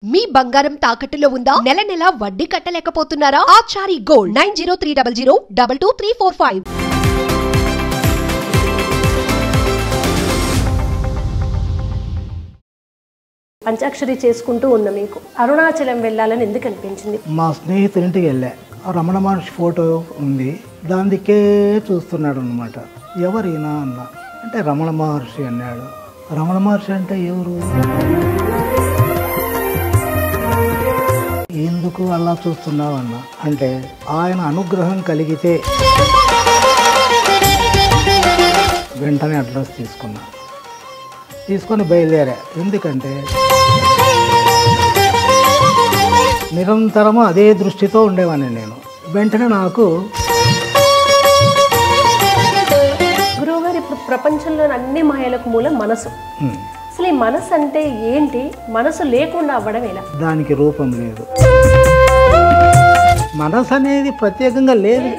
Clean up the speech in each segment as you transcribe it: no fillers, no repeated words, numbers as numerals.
మీ బంగారం తాకట్టులో ఉందా? నెల నెల వడ్డీ కట్టలేకపోతున్నారా? ఆచారి గోల్డ్ 903000222345. పంచాక్షరి చేసుకుంటూ ఉన్న మీకు అరుణాచలం వెళ్ళాలని ఎందుకు అనిపించింది? మా స్నేహితుడి ఇంటికి వెళ్ళా. రమణ మహర్షి ఫోటో ఉంది, దాని దిక్కే చూస్తున్నాడు అనమాట. ఎవరైనా అన్న అంటే రమణ మహర్షి అన్నాడు. రమణ మహర్షి అంటే ఎవరు? ఎందుకు అలా చూస్తున్నావు అన్న అంటే ఆయన అనుగ్రహం కలిగితే వెంటనే అడ్రస్ తీసుకొని బయలుదేరా. ఎందుకంటే నిరంతరము అదే దృష్టితో ఉండేవాడిని నేను. వెంటనే నాకు గురువుగారు, ఇప్పుడు ప్రపంచంలోని అన్ని మాయలకు మూలం మనసు. అసలు ఈ మనసు అంటే ఏంటి? మనసు లేకుండా అవ్వడం ఎలా? దానికి రూపం లేదు. మనసు అనేది ప్రత్యేకంగా లేదు.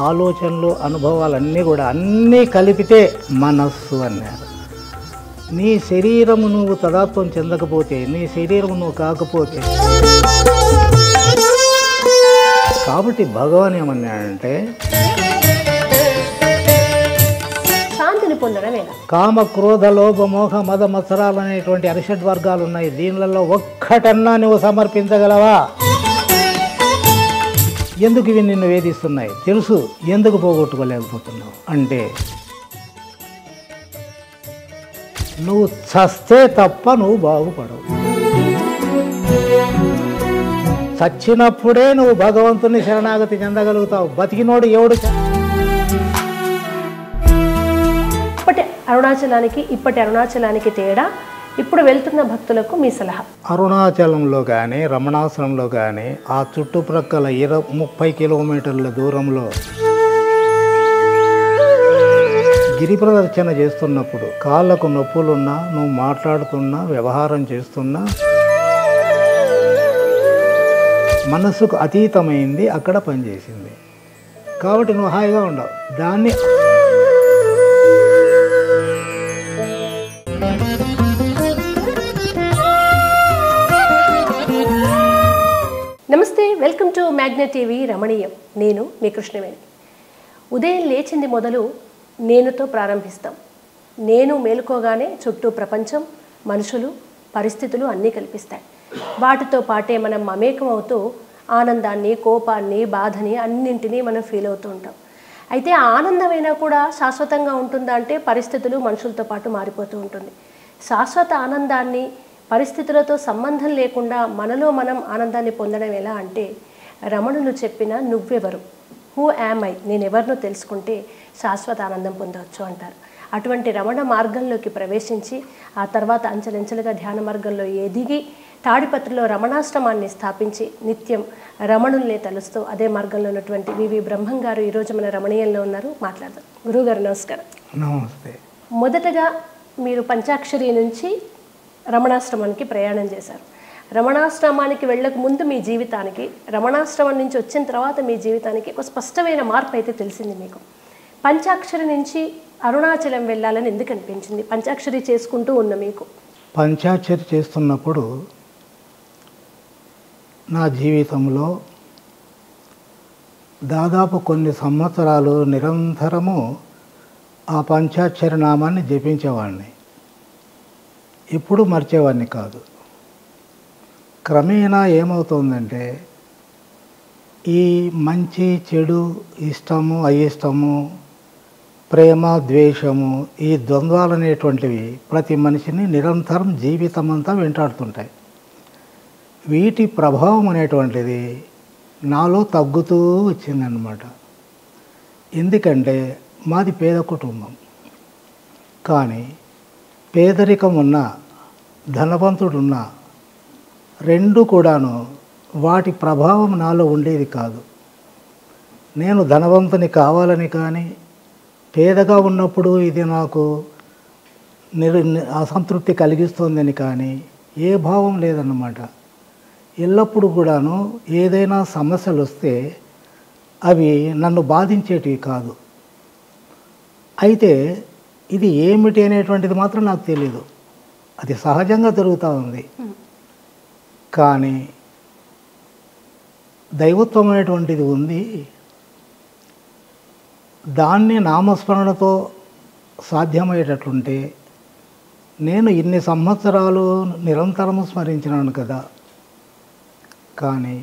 ఆలోచనలు, అనుభవాలన్నీ కూడా అన్నీ కలిపితే మనస్సు అన్నారు. నీ శరీరము నువ్వు తదాత్వం చెందకపోతే, నీ శరీరము నువ్వు కాకపోతే, కాబట్టి భగవాన్ ఏమన్నాడంటే శాంతిని పొందడం ఎలా? కామ, క్రోధ, లోభ, మోహ, మద, మత్సరాలు అనేటువంటి అరిషడ్ వర్గాలు ఉన్నాయి. దీనిలలో ఒక్కటన్నా నువ్వు సమర్పించగలవా? ఎందుకు ఇవి నిన్ను వేధిస్తున్నాయి తెలుసు, ఎందుకు పోగొట్టుకోలేకపోతున్నావు అంటే నువ్వు చస్తే తప్ప నువ్వు బాగుపడవు. చచ్చినప్పుడే నువ్వు భగవంతుని శరణాగతి చెందగలుగుతావు. బతికినోడు ఎవడు? ఇప్పటి అరుణాచలానికి తేడా, ఇప్పుడు వెళ్తున్న భక్తులకు మీ సలహా? అరుణాచలంలో కానీ రమణాశ్రమంలో కానీ ఆ చుట్టుప్రక్కల 30 కిలోమీటర్ల దూరంలో గిరి ప్రదర్శన చేస్తున్నప్పుడు కాళ్ళకు నొప్పులున్నా, నువ్వు మాట్లాడుతున్నా, వ్యవహారం చేస్తున్నా, మనస్సుకు అతీతమైంది అక్కడ పనిచేసింది. కాబట్టి నువ్వు హాయిగా ఉండవు. దాన్ని నమస్తే, వెల్కమ్ టు మ్యాగ్నెట్ టీవీ రమణీయం. నేను మీ కృష్ణవేణి. ఉదయం లేచింది మొదలు నేనుతో ప్రారంభిస్తాం. నేను మేలుకోగానే చుట్టూ ప్రపంచం, మనుషులు, పరిస్థితులు అన్నీ కల్పిస్తాయి. వాటితో పాటే మనం మమేకం అవుతూ ఆనందాన్ని, కోపాన్ని, బాధని అన్నింటినీ మనం ఫీల్ అవుతూ ఉంటాం. అయితే ఆ ఆనందమైనా కూడా శాశ్వతంగా ఉంటుందా అంటే పరిస్థితులు మనుషులతో పాటు మారిపోతూ ఉంటుంది. శాశ్వత ఆనందాన్ని, పరిస్థితులతో సంబంధం లేకుండా మనలో మనం ఆనందాన్ని పొందడం ఎలా అంటే రమణులు చెప్పిన నువ్వెవరు, హూ యామ్ ఐ, నేను ఎవరినో తెలుసుకుంటే శాశ్వత ఆనందం పొందవచ్చు అంటారు. అటువంటి రమణ మార్గంలోకి ప్రవేశించి ఆ తర్వాత అంచెలంచెలుగా ధ్యాన మార్గంలో ఎదిగి తాడిపత్రిలో రమణాశ్రమాన్ని స్థాపించి నిత్యం రమణుల్ని తలుస్తూ అదే మార్గంలో ఉన్నటువంటి వివి బ్రహ్మం గారు ఈరోజు మన రమణీయంలో ఉన్నారు. మాట్లాడదాం. గురువుగారు నమస్కారం. నమస్తే. మొదటగా మీరు పంచాక్షరి నుంచి రమణాశ్రమానికి ప్రయాణం చేశారు. రమణాశ్రమానికి వెళ్ళక ముందు మీ జీవితానికి, రమణాశ్రమం నుంచి వచ్చిన తర్వాత మీ జీవితానికి ఒక స్పష్టమైన మార్పు అయితే తెలిసింది మీకు. పంచాక్షరి నుంచి అరుణాచలం వెళ్ళాలని ఎందుకు అనిపించింది? పంచాక్షరి చేసుకుంటూ ఉన్న మీకు. పంచాక్షరి చేస్తున్నప్పుడు నా జీవితంలో దాదాపు కొన్ని సంవత్సరాలు నిరంతరము ఆ పంచాక్షరి నామాన్ని జపించేవాడిని. ఎప్పుడు మర్చేవాడిని కాదు. క్రమేణా ఏమవుతుందంటే ఈ మంచి చెడు, ఇష్టము అయిష్టము, ప్రేమ ద్వేషము, ఈ ద్వంద్వాలు అనేటువంటివి ప్రతి మనిషిని నిరంతరం జీవితం అంతా వెంటాడుతుంటాయి. వీటి ప్రభావం అనేటువంటిది నాలో తగ్గుతూ వచ్చిందన్నమాట. ఎందుకంటే మాది పేద కుటుంబం. కానీ పేదరికం ఉన్నా, ధనవంతుడున్నా రెండు కూడాను వాటి ప్రభావం నాలో ఉండేది కాదు. నేను ధనవంతుని కావాలని కానీ, పేదగా ఉన్నప్పుడు ఇది నాకు అసంతృప్తి కలిగిస్తుందని కానీ ఏ భావం లేదన్నమాట. ఎల్లప్పుడూ కూడాను ఏదైనా సమస్యలు వస్తే అవి నన్ను బాధించేటివి కాదు. అయితే ఇది ఏమిటి అనేటువంటిది మాత్రం నాకు తెలియదు. అది సహజంగా జరుగుతూ ఉంది. కానీ దైవత్వం అనేటువంటిది ఉంది, దాన్ని నామస్మరణతో సాధ్యమయ్యేటట్లుంటే నేను ఇన్ని సంవత్సరాలు నిరంతరము స్మరించినాను కదా, కానీ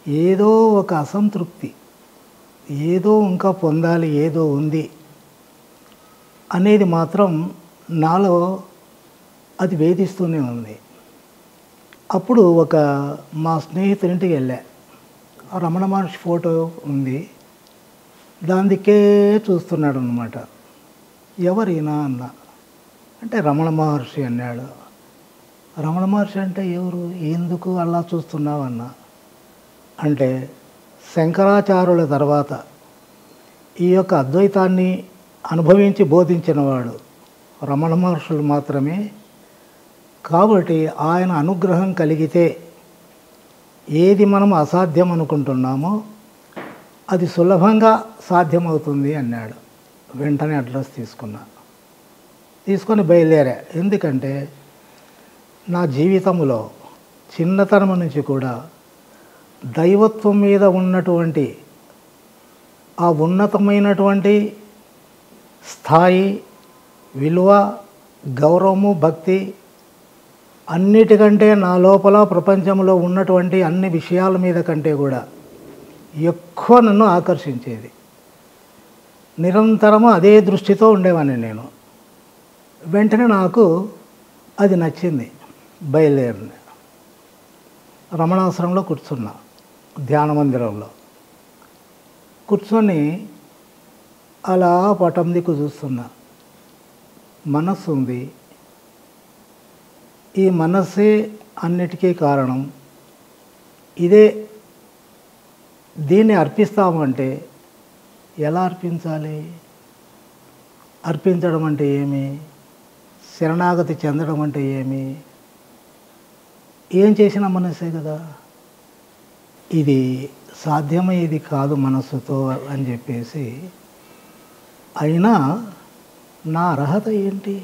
ఏదో ఒక అసంతృప్తి, ఏదో ఇంకా పొందాలి, ఏదో ఉంది అనేది మాత్రం నాలో అది వేధిస్తూనే ఉంది. అప్పుడు ఒక మా స్నేహితుడింటికి వెళ్ళా. రమణ మహర్షి ఫోటో ఉంది, దానికే చూస్తున్నాడు అనమాట. ఎవరైనా అన్న అంటే రమణ మహర్షి అన్నాడు. రమణ మహర్షి అంటే ఎవరు, ఎందుకు అలా చూస్తున్నావు అన్న అంటే శంకరాచార్యుల తర్వాత ఈ యొక్క అద్వైతాన్ని అనుభవించి బోధించినవాడు రమణ మహర్షులు మాత్రమే. కాబట్టి ఆయన అనుగ్రహం కలిగితే ఏది మనం అసాధ్యం అనుకుంటున్నామో అది సులభంగా సాధ్యమవుతుంది అన్నాడు. వెంటనే అడ్రస్ తీసుకొని బయలుదేరా. ఎందుకంటే నా జీవితంలో చిన్నతనం నుంచి కూడా దైవత్వం మీద ఉన్నటువంటి ఆ ఉన్నతమైనటువంటి స్థాయి, విలువ, గౌరవము, భక్తి అన్నిటికంటే నా లోపల ప్రపంచంలో ఉన్నటువంటి అన్ని విషయాల మీద కంటే కూడా ఎక్కువ నన్ను ఆకర్షించేది. నిరంతరము అదే దృష్టితో ఉండేవాడిని నేను. వెంటనే నాకు అది నచ్చింది. బయలుదేరిన రమణాశ్రమంలో కూర్చున్నా, ధ్యాన మందిరంలో కూర్చొని అలా పటం దిక్కు చూస్తున్నా. మనస్సు ఉంది, ఈ మనస్సే అన్నిటికీ కారణం. ఇదే దీన్ని అర్పిస్తామంటే ఎలా అర్పించాలి? అర్పించడం అంటే ఏమి? శరణాగతి చెందడం అంటే ఏమి? ఏం చేసినా మనస్సే కదా, ఇది సాధ్యమయ్యేది కాదు మనస్సుతో అని చెప్పేసి. అయినా నా అర్హత ఏంటి?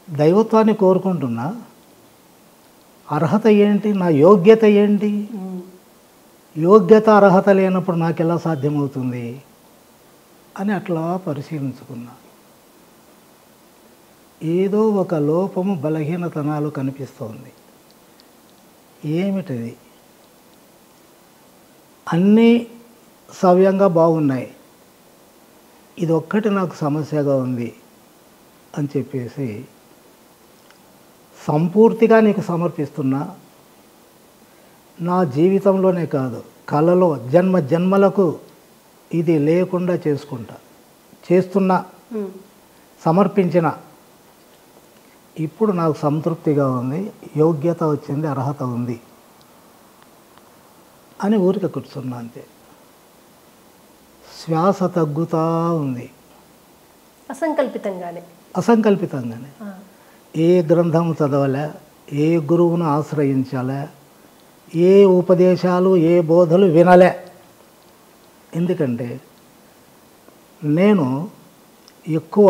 దైవత్వాన్ని కోరుకుంటున్నా, అర్హత ఏంటి? నా యోగ్యత ఏంటి? యోగ్యత అర్హత లేనప్పుడు నాకు ఎలా సాధ్యమవుతుంది అని అట్లా పరిశీలించుకున్నా. ఏదో ఒక లోపము, బలహీనతనాలు కనిపిస్తోంది. ఏమిటది? అన్నీ సవ్యంగా బాగున్నాయి, ఇది ఒక్కటి నాకు సమస్యగా ఉంది అని చెప్పేసి సంపూర్తిగా నీకు సమర్పిస్తున్నా. నా జీవితంలోనే కాదు, కళలో జన్మ జన్మలకు ఇది లేకుండా చేస్తున్నా, సమర్పించిన. ఇప్పుడు నాకు సంతృప్తిగా ఉంది, యోగ్యత వచ్చింది, అర్హత ఉంది అని ఊరికే కూర్చున్నా అంతే. శ్వాస తగ్గుతూ ఉంది అసంకల్పితంగానే. ఏ గ్రంథం చదవలే, ఏ గురువును ఆశ్రయించాలే, ఏ ఉపదేశాలు, ఏ బోధలు వినలే. ఎందుకంటే నేను ఎక్కువ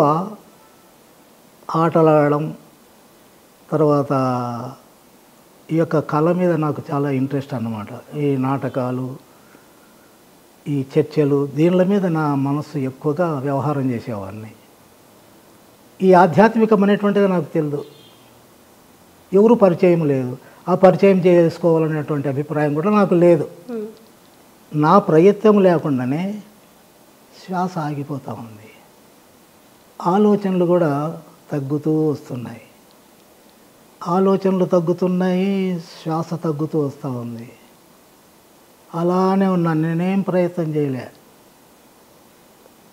ఆటలాడడం, తర్వాత ఈ యొక్క కళ మీద నాకు చాలా ఇంట్రెస్ట్ అన్నమాట. ఈ నాటకాలు, ఈ చర్చలు, దీనిల మీద నా మనస్సు ఎక్కువగా వ్యవహారం చేసేవాడిని. ఈ ఆధ్యాత్మికం అనేటువంటిది నాకు తెలియదు, ఎవరు పరిచయం లేదు. ఆ పరిచయం చేసుకోవాలనేటువంటి అభిప్రాయం కూడా నాకు లేదు. నా ప్రయత్నం లేకుండానే శ్వాస ఆగిపోతూ ఉంది. ఆలోచనలు కూడా తగ్గుతూ వస్తున్నాయి, శ్వాస తగ్గుతూ వస్తూ ఉంది. అలానే ఉన్నాను, నేనేం ప్రయత్నం చేయలే.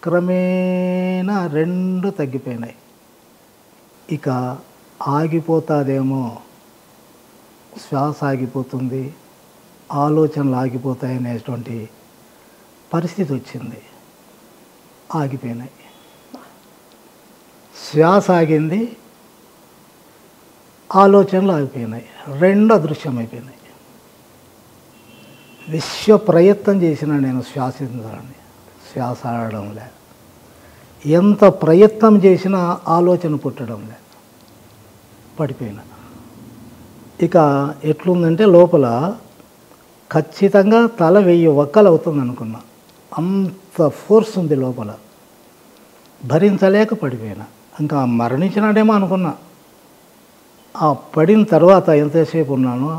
క్రమేణా రెండు తగ్గిపోయినాయి. ఇక ఆగిపోతాదేమో, శ్వాస ఆగిపోతుంది, ఆలోచనలు ఆగిపోతాయి అనేటువంటి పరిస్థితి వచ్చింది. ఆగిపోయినాయి. శ్వాస ఆగింది, ఆలోచనలు ఆగిపోయినాయి, రెండు అదృశ్యమైపోయినాయి. విశ్వ ప్రయత్నం చేసిన నేను శ్వాసించాలని, శ్వాస ఆడడంలే. ఎంత ప్రయత్నం చేసినా ఆలోచన పుట్టడంలే. పడిపోయినా. ఇక ఎట్లుందంటే లోపల ఖచ్చితంగా తల 1000 వక్కలు అవుతుంది అనుకున్నా. అంత ఫోర్స్ ఉంది లోపల, భరించలేక పడిపోయినా. ఇంకా మరణించినాడేమో అనుకున్నా. ఆ పడిన తర్వాత ఎంతసేపు ఉన్నానో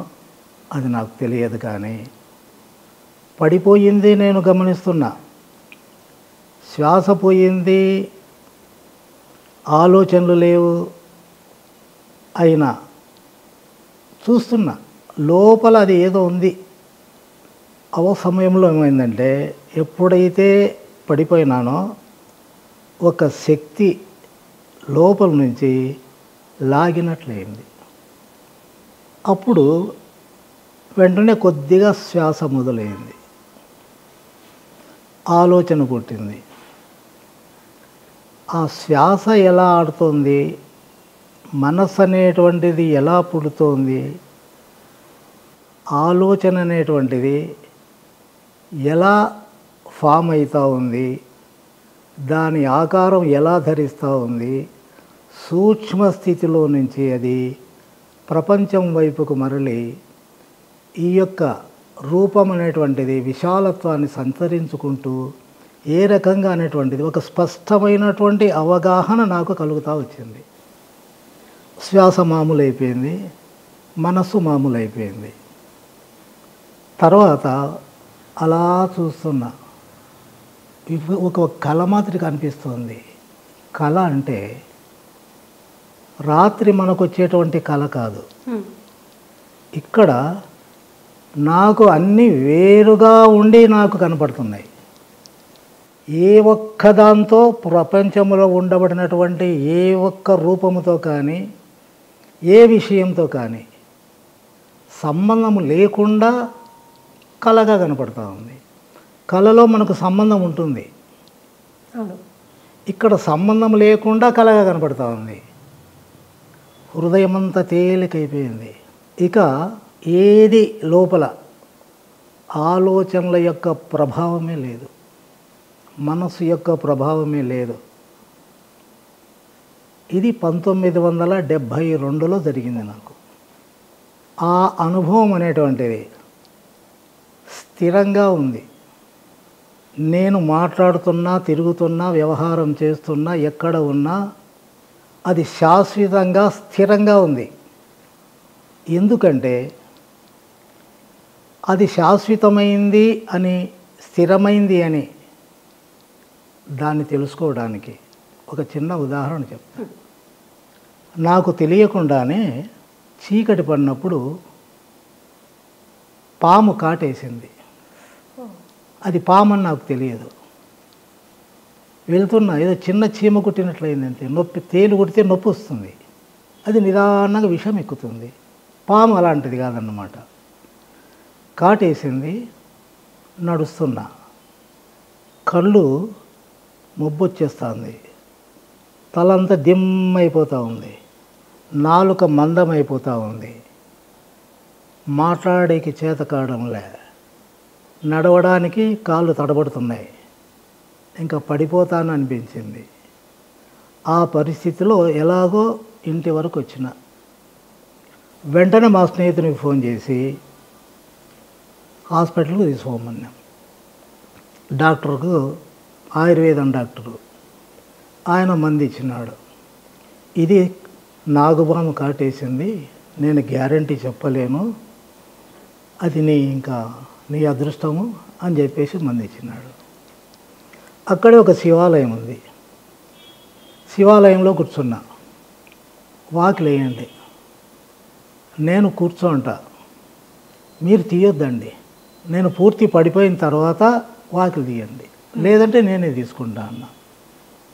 అది నాకు తెలియదు, కానీ పడిపోయింది నేను గమనిస్తున్నా, శ్వాస పోయింది, ఆలోచనలు లేవు, అయినా చూస్తున్నా లోపల అది ఏదో ఉంది. ఆ సమయంలో ఏమైందంటే, ఎప్పుడైతే పడిపోయినానో ఒక శక్తి లోపల నుంచి లాగినట్లయింది. అప్పుడు వెంటనే కొద్దిగా శ్వాస మొదలైంది, ఆలోచన పుట్టింది. ఆ శ్వాస ఎలా ఆడుతోంది, మనస్సు అనేటువంటిది ఎలా పుడుతోంది, ఆలోచన అనేటువంటిది ఎలా ఫామ్ అవుతూ ఉంది, దాని ఆకారం ఎలా ధరిస్తూ ఉంది, సూక్ష్మ స్థితిలో నుంచి అది ప్రపంచం వైపుకు మరలి ఈ యొక్క రూపం అనేటువంటిది విశాలత్వాన్ని సంతరించుకుంటూ ఏ రకంగా అనేటువంటిది ఒక స్పష్టమైనటువంటి అవగాహన నాకు కలుగుతూ వచ్చింది. శ్వాస మామూలు అయిపోయింది, మనస్సు మామూలు అయిపోయింది. తర్వాత అలా చూస్తున్నా, ఒక కళ మాదిరి కనిపిస్తుంది. కళ అంటే రాత్రి మనకు వచ్చేటువంటి కళ కాదు. ఇక్కడ నాకు అన్నీ వేరుగా ఉండి నాకు కనపడుతున్నాయి. ఏ ఒక్క దాంతో ప్రపంచంలో ఉండబడినటువంటి ఏ ఒక్క రూపముతో కానీ ఏ విషయంతో కానీ సంబంధం లేకుండా కళగా కనపడుతూ ఉంది. కళలో మనకు సంబంధం ఉంటుంది, ఇక్కడ సంబంధం లేకుండా కళగా కనపడుతూ ఉంది. హృదయం అంతా తేలికైపోయింది. ఇక ఏది లోపల ఆలోచనల యొక్క ప్రభావమే లేదు, మనసు యొక్క ప్రభావమే లేదు. ఇది 1972లో జరిగింది నాకు. ఆ అనుభవం అనేటువంటిది స్థిరంగా ఉంది. నేను మాట్లాడుతున్నా, తిరుగుతున్నా, వ్యవహారం చేస్తున్నా, ఎక్కడ ఉన్నా అది శాశ్వతంగా స్థిరంగా ఉంది. ఎందుకంటే అది శాశ్వతమైంది అని, స్థిరమైంది అని దాన్ని తెలుసుకోవడానికి ఒక చిన్న ఉదాహరణ చెప్తాను. నాకు తెలియకుండానే చీకటి పడినప్పుడు పాము కాటేసింది. అది పాము అని నాకు తెలియదు. వెళ్తున్నా, ఏదో చిన్న చీమ కుట్టినట్లయింది అంతే. నొప్పి, తేలు కుడితే నొప్పి వస్తుంది, అది నిదానంగా విషం ఎక్కుతుంది. పాము అలాంటిది కాదన్నమాట. కాటేసింది, నడుస్తున్నా, కళ్ళు మొబ్బొచ్చేస్తుంది, తలంతా దిమ్మైపోతూ ఉంది, నాలుక మందమైపోతూ ఉంది, మాట్లాడేకి చేత కావడంలే, నడవడానికి కాళ్ళు తడబడుతున్నాయి, ఇంకా పడిపోతాను అనిపించింది. ఆ పరిస్థితిలో ఎలాగో ఇంటి వరకు వచ్చిన. వెంటనే మా స్నేహితునికి ఫోన్ చేసి హాస్పిటల్కి తీసుకోమన్నాం. డాక్టర్కు, ఆయుర్వేదం డాక్టరు, ఆయన మందు ఇచ్చినాడు. ఇది నాగుపాము కాటేసింది, నేను గ్యారంటీ చెప్పలేను, అది నీ అదృష్టము అని చెప్పేసి మందు ఇచ్చినాడు. అక్కడే ఒక శివాలయం ఉంది, శివాలయంలో కూర్చున్నా. వాకిలు వేయండి, నేను కూర్చోంటా, మీరు తీయొద్దండి, నేను పూర్తి పడిపోయిన తర్వాత వాకిలు తీయండి, లేదంటే నేనే తీసుకుంటా అన్న.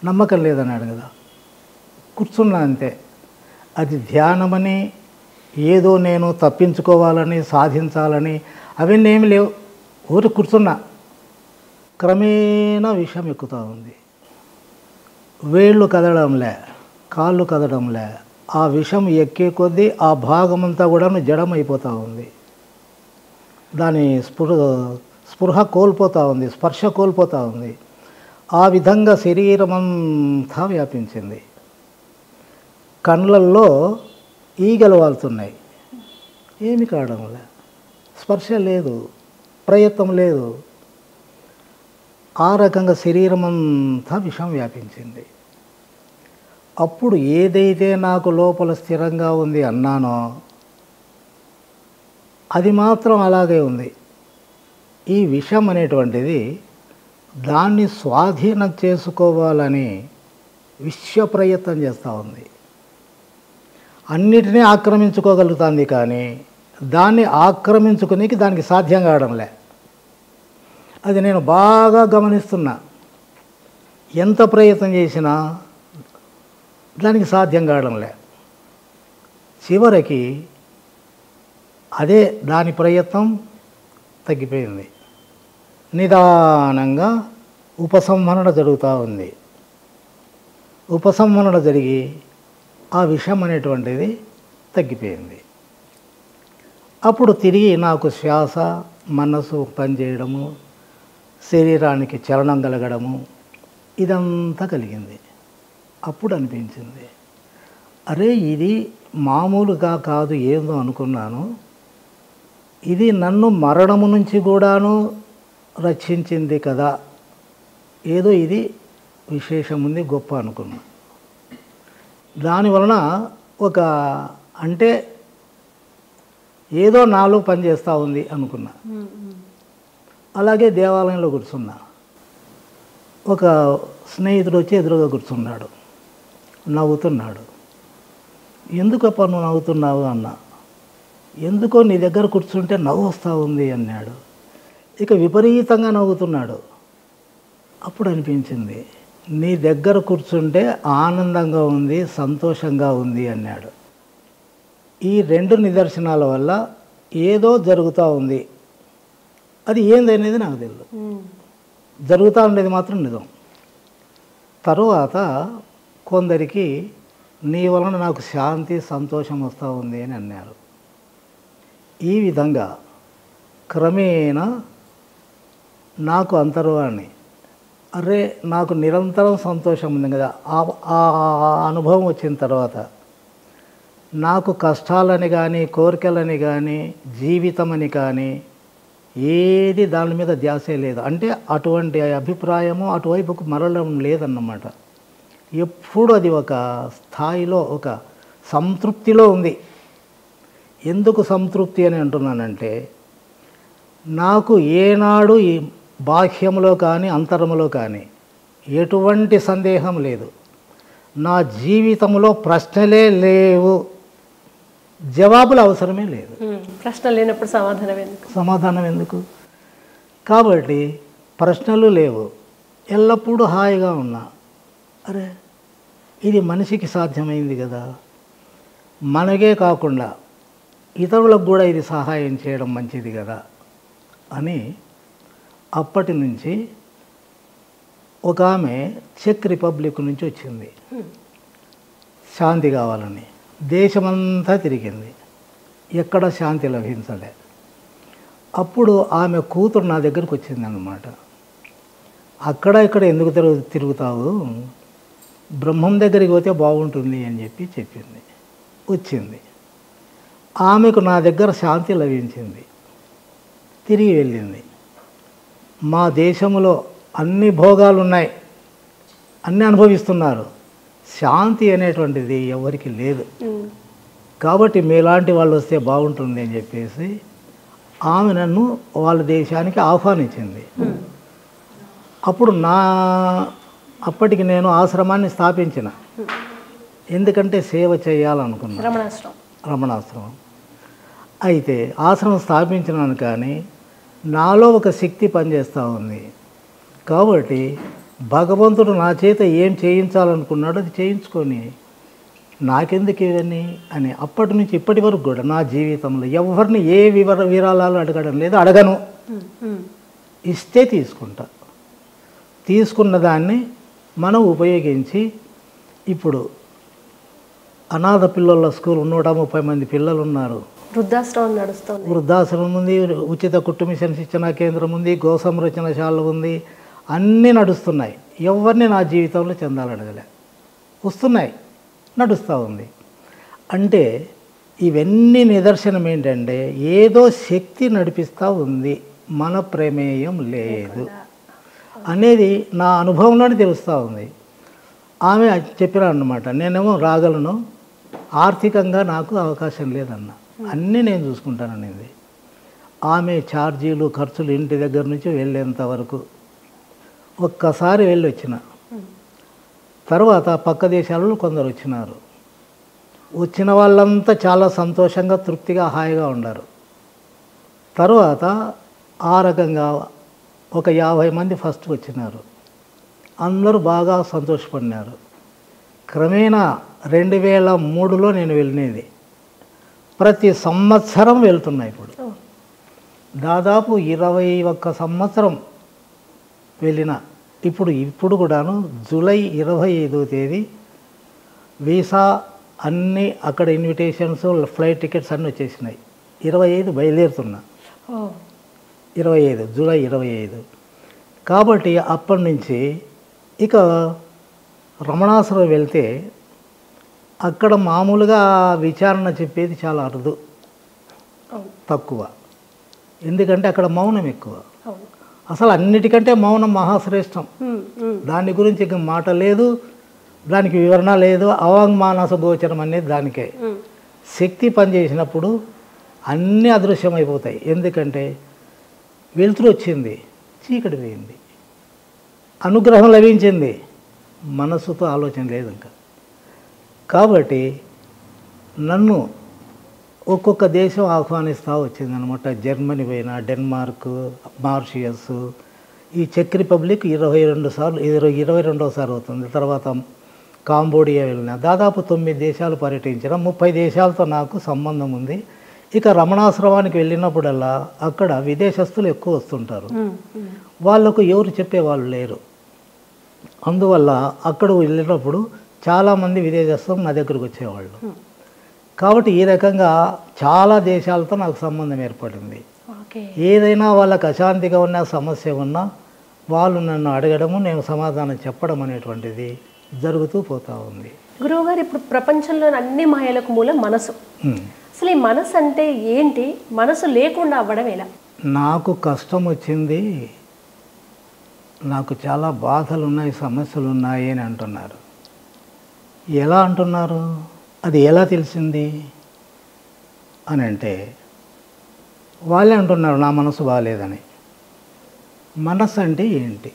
నమ్మకం లేదన్నాడు కదా, కూర్చున్నా అంతే. అది ధ్యానమని, ఏదో నేను తప్పించుకోవాలని, సాధించాలని అవన్నీ ఏమి లేవు. ఊరి కూర్చున్నా. క్రమేణా విషం ఎక్కుతూ ఉంది, వేళ్ళు కదడంలే, కాళ్ళు కదడంలే. ఆ విషం ఎక్కే కొద్దీ ఆ భాగమంతా కూడా జడమైపోతూ ఉంది. దాని స్పృహ కోల్పోతూ ఉంది, స్పర్శ కోల్పోతూ ఉంది. ఆ విధంగా శరీరం అంతా వ్యాపించింది. కళ్ళల్లో ఈగలు వాళ్తున్నాయి, ఏమి కావడంలే, స్పర్శ లేదు, ప్రయత్నం లేదు. ఆ రకంగా శరీరం అంతా విషం వ్యాపించింది. అప్పుడు ఏదైతే నాకు లోపల స్థిరంగా ఉంది అన్నానో అది మాత్రం అలాగే ఉంది. ఈ విషం అనేటువంటిది దాన్ని స్వాధీనం చేసుకోవాలని విశ్వ ప్రయత్నం చేస్తూ ఉంది. అన్నిటినీ ఆక్రమించుకోగలుగుతుంది, కానీ దాన్ని ఆక్రమించుకునేకి దానికి సాధ్యం కావడంలే. అది నేను బాగా గమనిస్తున్నా. ఎంత ప్రయత్నం చేసినా దానికి సాధ్యం కావడంలే. చివరికి అదే దాని ప్రయత్నం తగ్గిపోయింది. నిదానంగా ఉపసంహరణ జరుగుతూ ఉంది. ఉపసంహరణ జరిగి ఆ విషం అనేటువంటిది తగ్గిపోయింది. అప్పుడు తిరిగి నాకు శ్వాస, మనసు పనిచేయడము, శరీరానికి చలనం కలగడము, ఇదంతా కలిగింది. అప్పుడు అనిపించింది, అరే ఇది మామూలుగా కాదు, ఏందో అనుకున్నాను, ఇది నన్ను మరణము నుంచి కూడాను రక్షించింది కదా, ఏదో ఇది విశేషం ఉంది, గొప్ప అనుకున్నా. దానివలన ఒక అంటే ఏదో నాలో పనిచేస్తూ ఉంది అనుకున్నా. అలాగే దేవాలయంలో కూర్చున్నా. ఒక స్నేహితుడు వచ్చి ఎదురుగా కూర్చున్నాడు, నవ్వుతున్నాడు. ఎందుకప్ప నువ్వు నవ్వుతున్నావు అన్నా. ఎందుకో నీ దగ్గర కూర్చుంటే నవ్వు వస్తూ ఉంది అన్నాడు. ఇక విపరీతంగా నవ్వుతున్నాడు. అప్పుడు అనిపించింది, నీ దగ్గర కూర్చుంటే ఆనందంగా ఉంది, సంతోషంగా ఉంది అన్నాడు. ఈ రెండు నిదర్శనాల వల్ల ఏదో జరుగుతూ ఉంది. అది ఏందనేది నాకు తెలియదు, జరుగుతూ ఉండేది మాత్రం నిజం. తరువాత కొందరికి నీ వలన నాకు శాంతి, సంతోషం వస్తూ ఉంది అని అన్నారు. ఈ విధంగా క్రమేణా నాకు అంతర్వాణి, అరే నాకు నిరంతరం సంతోషం ఉంది కదా, ఆ అనుభవం వచ్చిన తర్వాత నాకు కష్టాలని కానీ, కోరికలని కానీ, జీవితం అని కానీ ఏది దాని మీద ధ్యాసే లేదు. అంటే అటువంటి అభిప్రాయము అటువైపుకు మరలడం లేదన్నమాట. ఎప్పుడు అది ఒక స్థాయిలో, ఒక సంతృప్తిలో ఉంది. ఎందుకు సంతృప్తి అని అంటున్నానంటే, నాకు ఏనాడు ఈ బాహ్యంలో కానీ అంతరములో కానీ ఎటువంటి సందేహం లేదు. నా జీవితంలో ప్రశ్నలే లేవు, జవాబులు అవసరమే లేదు. ప్రశ్న లేనప్పుడు సమాధానం ఎందుకు? కాబట్టి ప్రశ్నలు లేవు, ఎల్లప్పుడూ హాయిగా ఉన్నా. అరే ఇది మనిషికి సాధ్యమైంది కదా, మనకే కాకుండా ఇతరులకు కూడా ఇది సహాయం చేయడం మంచిది కదా అని అప్పటి నుంచి ఒక ఆమె చెక్ రిపబ్లిక్ నుంచి వచ్చింది, శాంతి కావాలని. దేశమంతా తిరిగింది, ఎక్కడ శాంతి లభించలే. అప్పుడు ఆమె కూతురు నా దగ్గరికి వచ్చిందన్నమాట. అక్కడ ఇక్కడ ఎందుకు తిరుగుతావు, బ్రహ్మం దగ్గరికి పోతే బాగుంటుంది అని చెప్పింది. వచ్చింది, ఆమెకు నా దగ్గర శాంతి లభించింది, తిరిగి వెళ్ళింది. మా దేశంలో అన్ని భోగాలు ఉన్నాయి, అన్నీ అనుభవిస్తున్నారు, శాంతి అనేటువంటిది ఎవరికి లేదు. కాబట్టి మీలాంటి వాళ్ళు వస్తే బాగుంటుంది అని చెప్పేసి ఆమె నన్ను వాళ్ళ దేశానికి ఆహ్వానించింది. అప్పుడు అప్పటికి నేను ఆశ్రమాన్ని స్థాపించిన, ఎందుకంటే సేవ చేయాలనుకున్నా, రమణాశ్రమం. అయితే ఆశ్రమం స్థాపించినాను, కానీ నాలో ఒక శక్తి పనిచేస్తూ ఉంది. కాబట్టి భగవంతుడు నా చేత ఏం చేయించాలనుకున్నాడో అది చేయించుకొని నాకెందుకు ఇవన్నీ అని అప్పటి నుంచి ఇప్పటి వరకు కూడా నా జీవితంలో ఎవరిని ఏ విరాళాలు అడగడం లేదు, అడగను. ఇస్తే తీసుకుంటా, తీసుకున్న దాన్ని మనం ఉపయోగించి ఇప్పుడు అనాథ పిల్లల స్కూల్ 130 మంది పిల్లలు ఉన్నారు, వృద్ధాశ్రమం నడుస్తుంది, వృద్ధాశ్రమం ఉంది, ఉచిత కుట్టు మిషన్ శిక్షణా కేంద్రం ఉంది, గో సంరక్షణశాల ఉంది, అన్నీ నడుస్తున్నాయి. ఎవరిని నా జీవితంలో చెందాలడగలే, వస్తున్నాయి, నడుస్తూ ఉంది. అంటే ఇవన్నీ నిదర్శనం ఏంటంటే ఏదో శక్తి నడిపిస్తూ ఉంది, మన ప్రమేయం లేదు అనేది నా అనుభవంలోనే తెలుస్తూ ఉంది. ఆమె చెప్పినా అన్నమాట, నేనేమో రాగలను, ఆర్థికంగా నాకు అవకాశం లేదన్న, అన్నీ నేను చూసుకుంటాననేది. ఆమె ఛార్జీలు ఖర్చులు ఇంటి దగ్గర నుంచి వెళ్ళేంత వరకు ఒక్కసారి వెళ్ళి వచ్చిన తర్వాత పక్క దేశాలలో కొందరు వచ్చినారు. వచ్చిన వాళ్ళంతా చాలా సంతోషంగా తృప్తిగా హాయిగా ఉన్నారు. తర్వాత ఆ రకంగా ఒక 50 మంది ఫస్ట్ వచ్చినారు. అందరూ బాగా సంతోషపడినారు. క్రమేణా 2003లో నేను వెళ్ళినది, ప్రతి సంవత్సరం వెళ్తున్నా. ఇప్పుడు దాదాపు 21 సంవత్సరం వెళ్ళిన. ఇప్పుడు కూడాను జూలై 25వ తేదీ వీసా అన్నీ అక్కడ ఇన్విటేషన్స్, ఫ్లైట్ టికెట్స్ అన్నీ వచ్చేసినాయి. 25 బయలుదేరుతున్నా, 25 జూలై 25. కాబట్టి అప్పటి నుంచి ఇక రమణాశ్రమం వెళ్తే అక్కడ మామూలుగా విచారణ చెప్పేది చాలా అరుదు, తక్కువ. ఎందుకంటే అక్కడ మౌనం ఎక్కువ. అసలు అన్నిటికంటే మౌనం మహాశ్రేష్టం. దాని గురించి ఇక మాట లేదు, దానికి వివరణ లేదు. అవాంగ్మానస గోచరం అనేది దానికే. శక్తి పనిచేసినప్పుడు అన్నీ అదృశ్యమైపోతాయి. ఎందుకంటే వెలుతురు వచ్చింది, చీకటి పోయింది, అనుగ్రహం లభించింది, మనస్సుతో ఆలోచన లేదు ఇంకా. కాబట్టి నన్ను ఒక్కొక్క దేశం ఆహ్వానిస్తూ వచ్చింది అనమాట. జర్మనీ పోయినా, డెన్మార్క్, మారిషియస్, ఈ చెక్ రిపబ్లిక్ 22సారి అవుతుంది. తర్వాత కాంబోడియా వెళ్ళిన, దాదాపు 9 దేశాలు పర్యటించిన. 30 దేశాలతో నాకు సంబంధం ఉంది. ఇక రమణాశ్రమానికి వెళ్ళినప్పుడల్లా అక్కడ విదేశస్తులు ఎక్కువ వస్తుంటారు. వాళ్ళకు ఎవరు చెప్పేవాళ్ళు లేరు. అందువల్ల అక్కడ వెళ్ళినప్పుడు చాలామంది విదేశస్తులు నా దగ్గరకు వచ్చేవాళ్ళు. కాబట్టి ఈ రకంగా చాలా దేశాలతో నాకు సంబంధం ఏర్పడింది. ఏదైనా వాళ్ళకి అశాంతిగా ఉన్న సమస్య ఉన్నా వాళ్ళు నన్ను అడగడము, నేను సమాధానం చెప్పడం అనేటువంటిది జరుగుతూ పోతూ ఉంది. గురువుగారు, ఇప్పుడు ప్రపంచంలోని అన్ని మాయలకు మూలం మనసు. అసలు ఈ మనసు అంటే ఏంటి? మనసు లేకుండా అవ్వడం ఎలా? నాకు కష్టం వచ్చింది, నాకు చాలా బాధలు ఉన్నాయి, సమస్యలు ఉన్నాయి అని అంటున్నారు. ఎలా అంటున్నారు? అది ఎలా తెలిసింది అని అంటే, వాళ్ళే అంటున్నారు నా మనసు బాగాలేదని. మనసు అంటే ఏంటి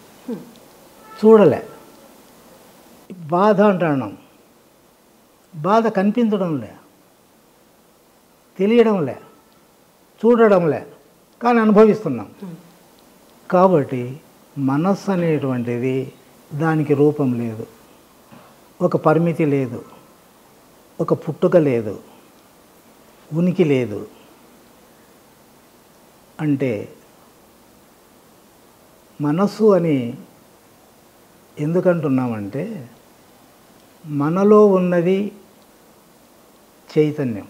చూడలే. బాధ అంటున్నాం, బాధ కనిపించడంలే, తెలియడంలే, చూడడంలే, కానీ అనుభవిస్తున్నాం. కాబట్టి మనస్సు అనేటువంటిది దానికి రూపం లేదు, ఒక పరిమితి లేదు, ఒక పుట్టుక లేదు, ఉనికి లేదు. అంటే మనస్సు అని ఎందుకంటున్నామంటే, మనలో ఉన్నది చైతన్యం.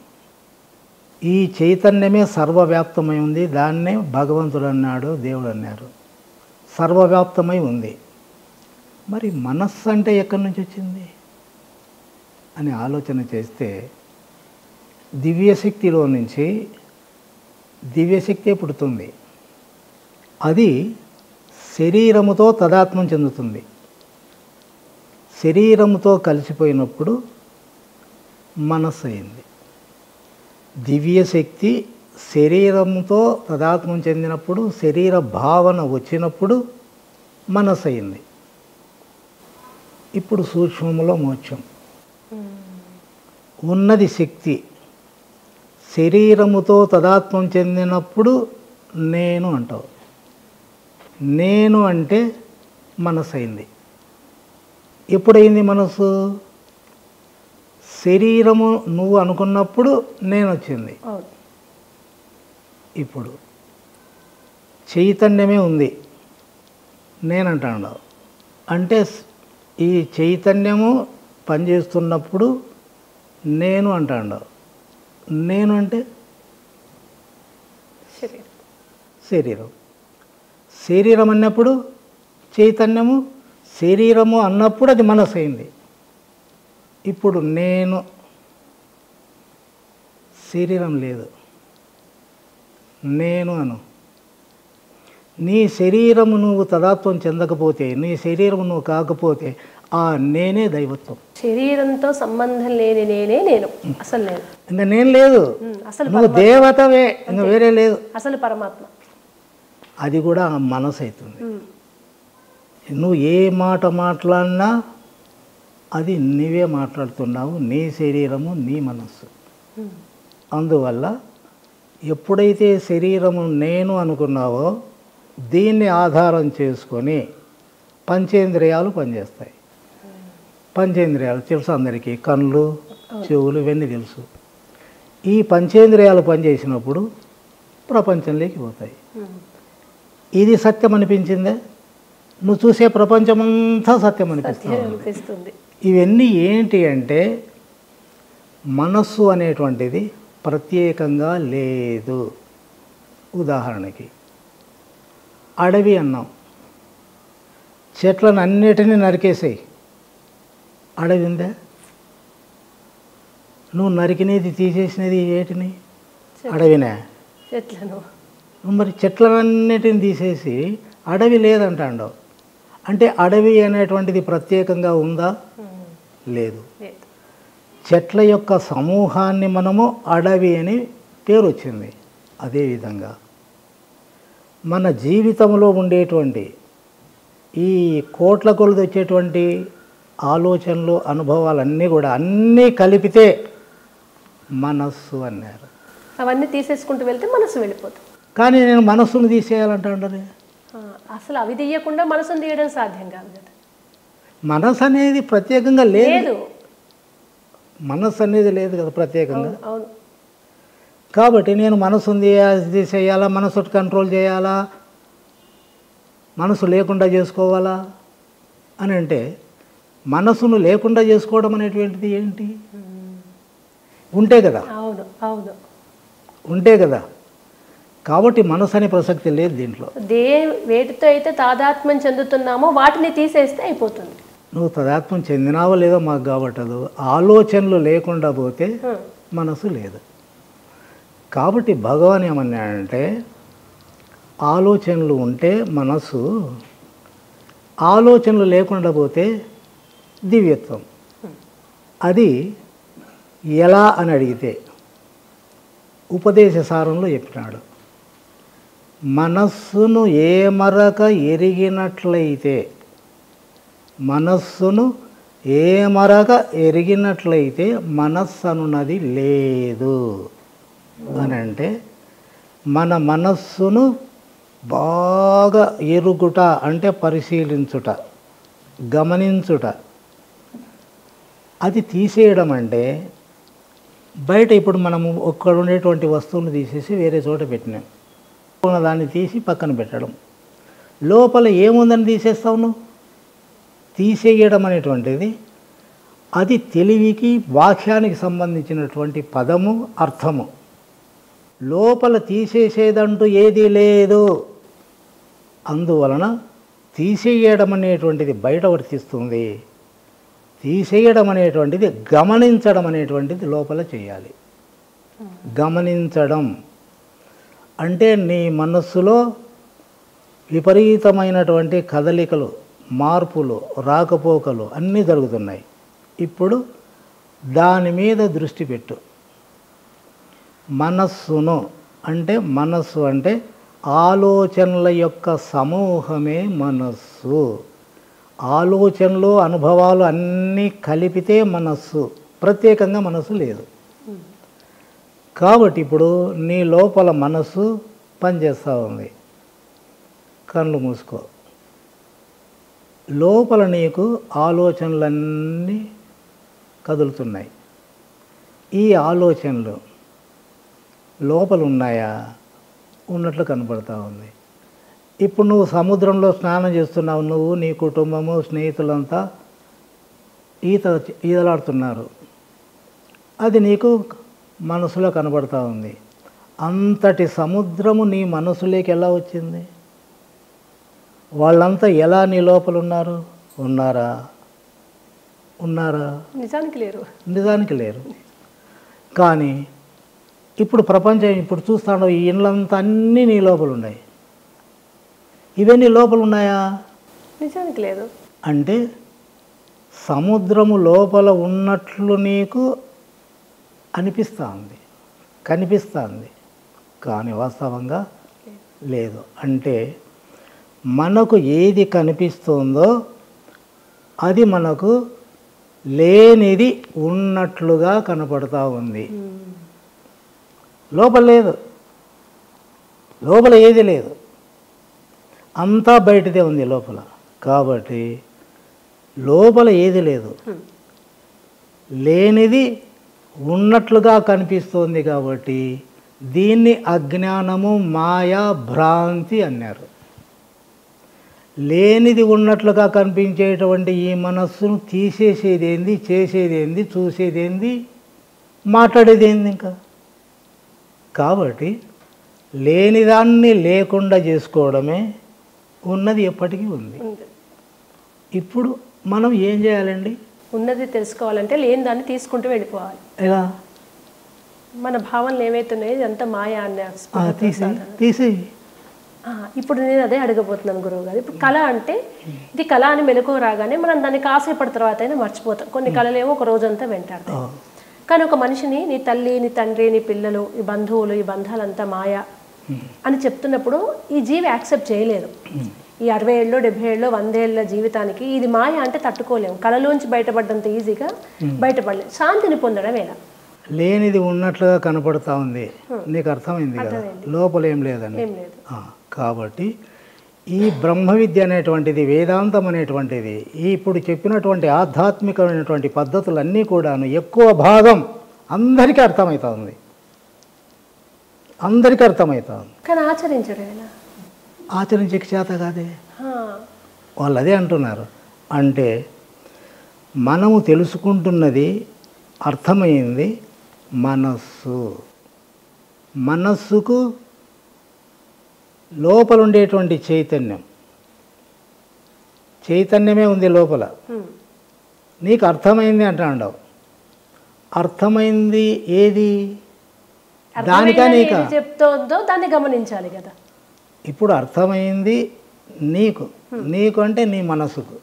ఈ చైతన్యమే సర్వవ్యాప్తమై ఉంది. దాన్నే భగవంతుడు అన్నాడు, దేవుడు అన్నారు. సర్వవ్యాప్తమై ఉంది. మరి మనస్సు అంటే ఎక్కడి నుంచి వచ్చింది అని ఆలోచన చేస్తే, దివ్యశక్తిలో నుంచి దివ్యశక్తే పుడుతుంది. అది శరీరముతో తదాత్మం చెందుతుంది. శరీరముతో కలిసిపోయినప్పుడు మనస్సు అయింది. దివ్యశక్తి శరీరంతో తదాత్మం చెందినప్పుడు, శరీర భావన వచ్చినప్పుడు మనస్సు అయింది. ఇప్పుడు సూక్ష్మములో మోక్షం ఉన్నది. శక్తి శరీరముతో తదాత్మం చెందినప్పుడు నేను అంటావు. నేను అంటే మనసు అయింది. ఎప్పుడైంది మనసు? శరీరము నువ్వు అనుకున్నప్పుడు నేను వచ్చింది. ఇప్పుడు చైతన్యమే ఉంది, నేనంటాడు. అంటే ఈ చైతన్యము పనిచేస్తున్నప్పుడు నేను అంటాడు. నేను అంటే శరీరం. శరీరం అన్నప్పుడు చైతన్యము, శరీరము అన్నప్పుడు అది మనసు అయింది. ఇప్పుడు నేను శరీరం లేదు, నేను అను. నీ శరీరము నువ్వు తదాత్వం చెందకపోతే, నీ శరీరము నువ్వు కాకపోతే ఆ నేనే దైవత్వం. శరీరంతో సంబంధం లేని నేనే నేను, అసలు నేను. ఇంకా నేను లేదు, అసలు నువ్వు దేవతవే, ఇంకా వేరే లేదు. అసలు పరమాత్మ. అది కూడా మనసు అవుతుంది. నువ్వు ఏ మాట మాట్లాడినా అది నీవే మాట్లాడుతున్నావు, నీ శరీరము నీ మనస్సు. అందువల్ల ఎప్పుడైతే శరీరము నేను అనుకున్నావో దీన్ని ఆధారం చేసుకొని పంచేంద్రియాలు పనిచేస్తాయి. పంచేంద్రియాలు తెలుసు అందరికీ, కళ్ళు, చెవులు, ఇవన్నీ తెలుసు. ఈ పంచేంద్రియాలు పనిచేసినప్పుడు ప్రపంచంలోకి పోతాయి. ఇది సత్యం అనిపించిందే, నువ్వు చూసే ప్రపంచమంతా సత్యం అనిపిస్తుంది. ఇవన్నీ ఏంటి అంటే మనస్సు అనేటువంటిది ప్రత్యేకంగా లేదు. ఉదాహరణకి అడవి అన్నాం, చెట్లను అన్నిటినీ నరికేసాయి, అడవి ఉందా? నువ్వు నరికినది తీసేసినది ఏటిని? అడవినే. చెట్లను. మరి చెట్లన్నిటిని తీసేసి అడవి లేదంటాడు. అంటే అడవి అనేటువంటిది ప్రత్యేకంగా ఉందా? లేదు. చెట్ల యొక్క సమూహాన్ని మనము అడవి అని పేరు వచ్చింది. అదేవిధంగా మన జీవితంలో ఉండేటువంటి ఈ కోట్ల కొలది వచ్చేటువంటి ఆలోచనలు, అనుభవాలన్నీ కూడా అన్నీ కలిపితే మనస్సు అన్నారు. అవన్నీ తీసేసుకుంటూ వెళ్తే మనసు వెళ్ళిపోతుంది. కానీ నేను మనస్సును తీసేయాలంటాడు. అసలు అవి తీయకుండా మనసును తీయడం సాధ్యం కాదు కదా. మనసు అనేది ప్రత్యేకంగా లేదు, మనస్సు అనేది లేదు కదా ప్రత్యేకంగా. అవును. కాబట్టి నేను మనసుని తీసేయాలా, మనసు కంట్రోల్ చేయాలా, మనసు లేకుండా చేసుకోవాలా అని అంటే మనసును లేకుండా చేసుకోవడం అనేటువంటిది ఏంటి? ఉంటే కదా. అవును, అవును, ఉంటే కదా. కాబట్టి మనసు అనే ప్రసక్తి లేదు దీంట్లో. వేటితో అయితే తాదాత్మ్యం చెందుతున్నామో వాటిని తీసేస్తే అయిపోతుంది. నువ్వు తదాత్మ్యం చెందినావో లేదో మాకు కాబట్టదు. ఆలోచనలు లేకుండా పోతే మనసు లేదు. కాబట్టి భగవాన్ ఏమన్నాడంటే ఆలోచనలు ఉంటే మనసు, ఆలోచనలు లేకుండా పోతే దివ్యత్వం. అది ఎలా అని అడిగితే ఉపదేశ సారంలో చెప్పినాడు. మనస్సును ఏమరక ఎరిగినట్లయితే, మనస్సును ఏమరక ఎరిగినట్లయితే మనస్సు అనున్నది లేదు అని అంటే మన మనస్సును బాగా ఎరుగుట అంటే పరిశీలించుట, గమనించుట. అది తీసేయడం అంటే బయట ఇప్పుడు మనము ఒక్కడ ఉండేటువంటి వస్తువును తీసేసి వేరే చోట పెట్టినాం, దాన్ని తీసి పక్కన పెట్టడం. లోపల ఏముందని తీసేస్తావు నువ్వు? తీసేయడం అనేటువంటిది అది తెలివికి, వాక్యానికి సంబంధించినటువంటి పదము, అర్థము. లోపల తీసేసేదంటూ ఏదీ లేదు. అందువలన తీసేయడం అనేటువంటిది బయట వర్తిస్తుంది, తీసేయడం అనేటువంటిది గమనించడం అనేటువంటిది లోపల చేయాలి. గమనించడం అంటే నీ మనస్సులో విపరీతమైనటువంటి కదలికలు, మార్పులు, రాకపోకలు అన్నీ జరుగుతున్నాయి. ఇప్పుడు దాని మీద దృష్టి పెట్టు. మనస్సును అంటే, మనస్సు అంటే ఆలోచనల యొక్క సమూహమే మనస్సు. ఆలోచనలు, అనుభవాలు అన్నీ కలిపితే మనస్సు. ప్రత్యేకంగా మనస్సు లేదు. కాబట్టి ఇప్పుడు నీ లోపల మనస్సు పనిచేస్తూ ఉంది. కళ్ళు మూసుకో. లోపల నీకు ఆలోచనలన్నీ కదులుతున్నాయి. ఈ ఆలోచనలు లోపల ఉన్నాయా? ఉన్నట్లు కనపడతా ఉంది. ఇప్పుడు నువ్వు సముద్రంలో స్నానం చేస్తున్నావు, నువ్వు, నీ కుటుంబము, స్నేహితులంతా ఈదలాడుతున్నారు. అది నీకు మనసులో కనబడతా ఉంది. అంతటి సముద్రము నీ మనసులోకి ఎలా వచ్చింది? వాళ్ళంతా ఎలా నీ లోపల ఉన్నారు? ఉన్నారా? నిజానికి లేరు. నిజానికి లేరు. కానీ ఇప్పుడు ప్రపంచం ఇప్పుడు చూస్తాను ఈ ఇండ్లంతా అన్నీ నీ లోపల ఉన్నాయి. ఇవన్నీ లోపల ఉన్నాయా? నిజానికి లేదు. అంటే సముద్రము లోపల ఉన్నట్లు నీకు అనిపిస్తుంది, కనిపిస్తుంది, కానీ వాస్తవంగా లేదు. అంటే మనకు ఏది కనిపిస్తుందో అది మనకు లేనిది ఉన్నట్లుగా కనపడుతూ ఉంది. లోపల లేదు, లోపల ఏది లేదు, అంతా బయటదే ఉంది లోపల. కాబట్టి లోపల ఏది లేదు, లేనిది ఉన్నట్లుగా కనిపిస్తుంది. కాబట్టి దీన్ని అజ్ఞానము, మాయా, భ్రాంతి అన్నారు. లేనిది ఉన్నట్లుగా కనిపించేటువంటి ఈ మనస్సును తీసేసేదేంది, చేసేదేంది, చూసేదేంది, మాట్లాడేదేంది ఇంకా. కాబట్టి లేనిదాన్ని లేకుండా చేసుకోవడమే, ఉన్నది ఎప్పటికీ ఉంది. ఇప్పుడు మనం ఏం చేయాలండి? ఉన్నది తెలుసుకోవాలంటే లేని దాన్ని తీసుకుంటూ వెళ్ళిపోవాలి. ఎలా? మన భావనలు ఏవైతున్నాయో ఇదంతా మాయా అన్న తీసేయి. ఇప్పుడు నేను అదే అడగబోతున్నాను గురువు గారు. ఇప్పుడు కళ అంటే ఇది కళ అని మెలకువ రాగానే మనం దాన్ని కాసేపటి తర్వాత అయినా మర్చిపోతాం. కొన్ని కళలేమో ఒక రోజంతా వెంటాడతాయి. కానీ ఒక మనిషిని నీ తల్లి, నీ తండ్రి, నీ పిల్లలు, ఈ బంధువులు, ఈ బంధాలంతా మాయా అని చెప్తున్నప్పుడు ఈ జీవి యాక్సెప్ట్ చేయలేదు. ఈ 60 ఏళ్ళు, 70 ఏళ్ళు, 100 ఏళ్ళ జీవితానికి ఇది మాయ అంటే తట్టుకోలేము. కళలోంచి బయటపడ్డంత ఈజీగా బయటపడలేదు. శాంతిని పొందడం ఎలా? లేనిది ఉన్నట్లుగా కనపడుతూ ఉంది, నీకు అర్థమైంది కదా, లోపల ఏం లేదండి. కాబట్టి ఈ బ్రహ్మ విద్య అనేటువంటిది, వేదాంతం అనేటువంటిది, ఇప్పుడు చెప్పినటువంటి ఆధ్యాత్మికమైనటువంటి పద్ధతులన్నీ కూడాను ఎక్కువ భాగం అందరికీ అర్థమవుతుంది, అందరికీ అర్థమవుతుంది. కానీ ఆచరించడం ఎలా? ఆచరించే చేత కాదే. వాళ్ళు అదే అంటున్నారు. అంటే మనము తెలుసుకుంటున్నది, అర్థమైంది మనస్సు. మనస్సుకు లోపల ఉండేటువంటి చైతన్యమే ఉంది లోపల. నీకు అర్థమైంది అంటాండవు. అర్థమైంది ఏది? దానికా నీకా? చెప్తోందో దాన్ని గమనించాలి కదా. ఇప్పుడు అర్థమైంది నీకు, నీకు అంటే నీ మనసుకు,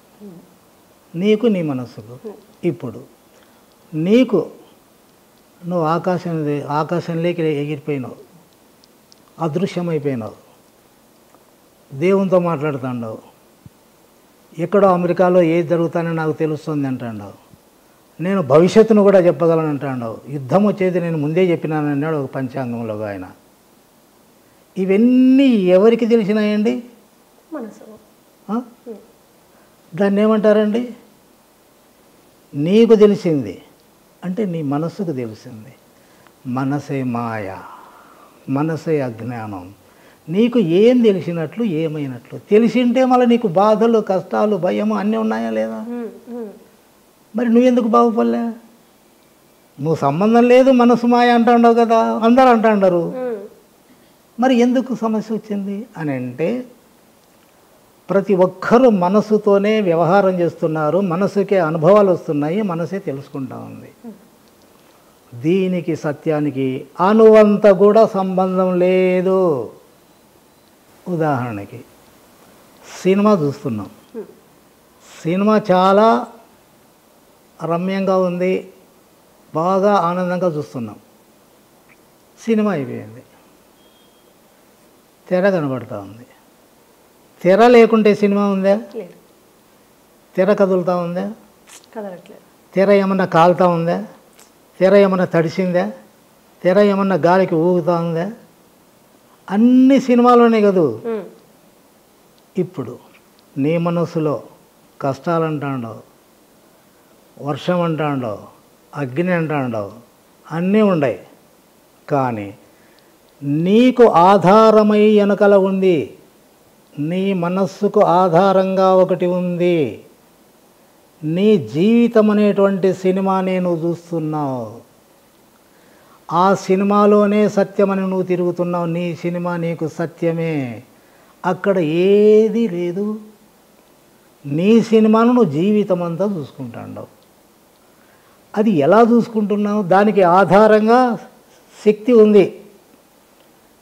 నీకు నీ మనసుకు. ఇప్పుడు నీకు నువ్వు ఆకాశంలోకి ఎగిరిపోయినావు, అదృశ్యమైపోయినావు, దేవునితో మాట్లాడుతున్నావు, ఎక్కడో అమెరికాలో ఏది జరుగుతానో నాకు తెలుస్తుంది అంటాడు. నేను భవిష్యత్తును కూడా చెప్పగలను అంటాడు. యుద్ధం వచ్చేది నేను ముందే చెప్పినానన్నాడు ఒక పంచాంగంలో ఆయన. ఇవన్నీ ఎవరికి తెలిసినాయండి? మనసు. దాన్ని ఏమంటారండి? నీకు తెలిసింది అంటే నీ మనస్సుకు తెలిసింది. మనసే మాయ, మనసే అజ్ఞానం. నీకు ఏం తెలిసినట్లు, ఏమైనట్లు తెలిసింటే మళ్ళీ నీకు బాధలు, కష్టాలు, భయము అన్నీ ఉన్నాయా లేదా? మరి నువ్వెందుకు బాగుపడలే? నువ్వు సంబంధం లేదు, మనసు మాయ అంటాండవు కదా, అందరూ అంటాండరు. మరి ఎందుకు సమస్య వచ్చింది అని అంటే, ప్రతి ఒక్కరూ మనసుతోనే వ్యవహారం చేస్తున్నారు, మనసుకే అనుభవాలు వస్తున్నాయి, మనసే తెలుసుకుంటా ఉంది. దీనికి సత్యానికి అణువంత కూడా సంబంధం లేదు. ఉదాహరణకి సినిమా చూస్తున్నాం, సినిమా చాలా రమ్యంగా ఉంది, బాగా ఆనందంగా చూస్తున్నాం. సినిమా అయిపోయింది, తెర కనబడుతూ ఉంది. తెర లేకుంటే సినిమా ఉందా? తెర కదులుతూ ఉందా? తెర ఏమన్నా కాలుతూ ఉందా? తెర ఏమన్నా తడిసిందా? తెర ఏమన్నా గాలికి ఊగుతూ ఉందా? అన్ని సినిమాలోనే కదూ. ఇప్పుడు నీ మనసులో కష్టాలు అంటాండవు, వర్షం అంటాండవు, అగ్ని అంటాండవు, అన్నీ ఉన్నాయి. కానీ నీకు ఆధారమై వెనకల ఉంది, నీ మనస్సుకు ఆధారంగా ఒకటి ఉంది. నీ జీవితం అనేటువంటి సినిమానే నువ్వు చూస్తున్నావు, ఆ సినిమాలోనే సత్యమని నువ్వు తిరుగుతున్నావు. నీ సినిమా నీకు సత్యమే, అక్కడ ఏది లేదు. నీ సినిమాను నువ్వు జీవితం అంతా చూసుకుంటావు. అది ఎలా చూసుకుంటున్నావు? దానికి ఆధారంగా శక్తి ఉంది.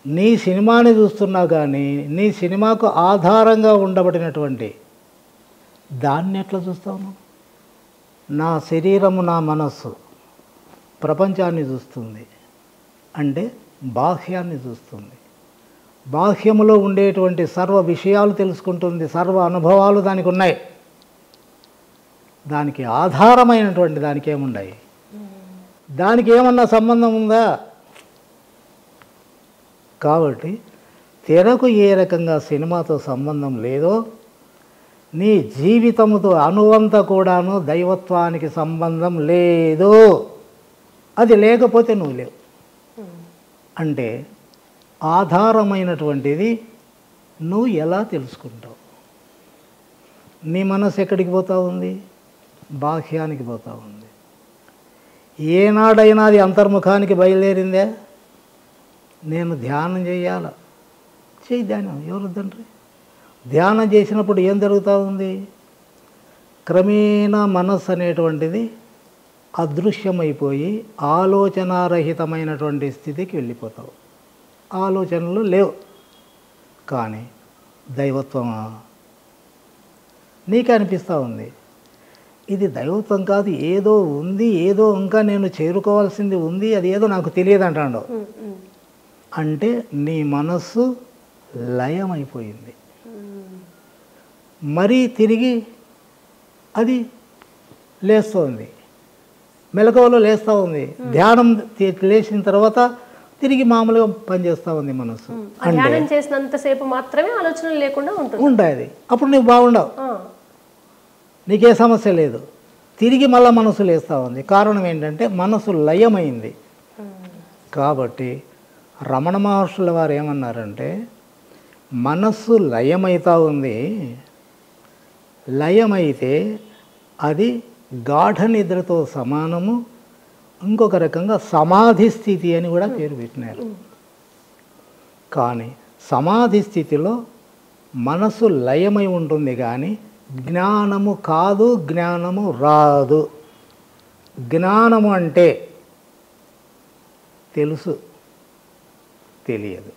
నీ సినిమాని చూస్తున్నావు కానీ నీ సినిమాకు ఆధారంగా ఉండబడినటువంటి దాన్ని ఎట్లా చూస్తావు నువ్వు? నా శరీరము నా మనస్సు ప్రపంచాన్ని చూస్తుంది అంటే బాహ్యాన్ని చూస్తుంది. బాహ్యములో ఉండేటువంటి సర్వ విషయాలు తెలుసుకుంటుంది, సర్వ అనుభవాలు దానికి ఉన్నాయి. దానికి ఆధారమైనటువంటి దానికి ఏమున్నాయి? దానికి ఏమన్నా సంబంధం ఉందా? కాబట్టి తెరకు ఏ రకంగా సినిమాతో సంబంధం లేదో నీ జీవితముతో అనువంత కూడాను దైవత్వానికి సంబంధం లేదు. అది లేకపోతే నువ్వు లేవు. అంటే ఆధారమైనటువంటిది నువ్వు ఎలా తెలుసుకుంటావు? నీ మనసు ఎక్కడికి పోతా ఉంది? బాహ్యానికి పోతా ఉంది. ఏనాడైనా అది అంతర్ముఖానికి బయలుదేరిందే? నేను ధ్యానం చేయాల, చేయి ధ్యానం, ఎవరు తండ్రి? ధ్యానం చేసినప్పుడు ఏం జరుగుతూ ఉంది? క్రమేణా మనస్సు అనేటువంటిది అదృశ్యమైపోయి ఆలోచనారహితమైనటువంటి స్థితికి వెళ్ళిపోతావు. ఆలోచనలు లేవు. కానీ దైవత్వమా? నీకు అనిపిస్తూ ఉంది ఇది దైవత్వం కాదు, ఏదో ఉంది, ఏదో ఇంకా నేను చేరుకోవాల్సింది ఉంది, అది ఏదో నాకు తెలియదు అంటాడు. అంటే నీ మనస్సు లయమైపోయింది. మరీ తిరిగి అది లేస్తుంది, మెలకువలో లేస్తూ ఉంది. ధ్యానం లేచిన తర్వాత తిరిగి మామూలుగా పనిచేస్తూ ఉంది మనసు. ధ్యానం చేసినంతసేపు మాత్రమే ఆలోచనలు లేకుండా ఉంటాయి. అప్పుడు నువ్వు బాగుండవు, నీకే సమస్య లేదు. తిరిగి మళ్ళీ మనసు లేస్తూ ఉంది. కారణం ఏంటంటే మనసు లయమైంది. కాబట్టి రమణ మహర్షుల వారు ఏమన్నారంటే మనస్సు లయమవుతూ ఉంది, లయమైతే అది గాఢ నిద్రతో సమానము. ఇంకొక రకంగా సమాధి స్థితి అని కూడా పేరు పెట్టినారు. కానీ సమాధి స్థితిలో మనసు లయమై ఉంటుంది కానీ జ్ఞానము కాదు, జ్ఞానము రాదు. జ్ఞానము అంటే తెలుసు, తెలియదు.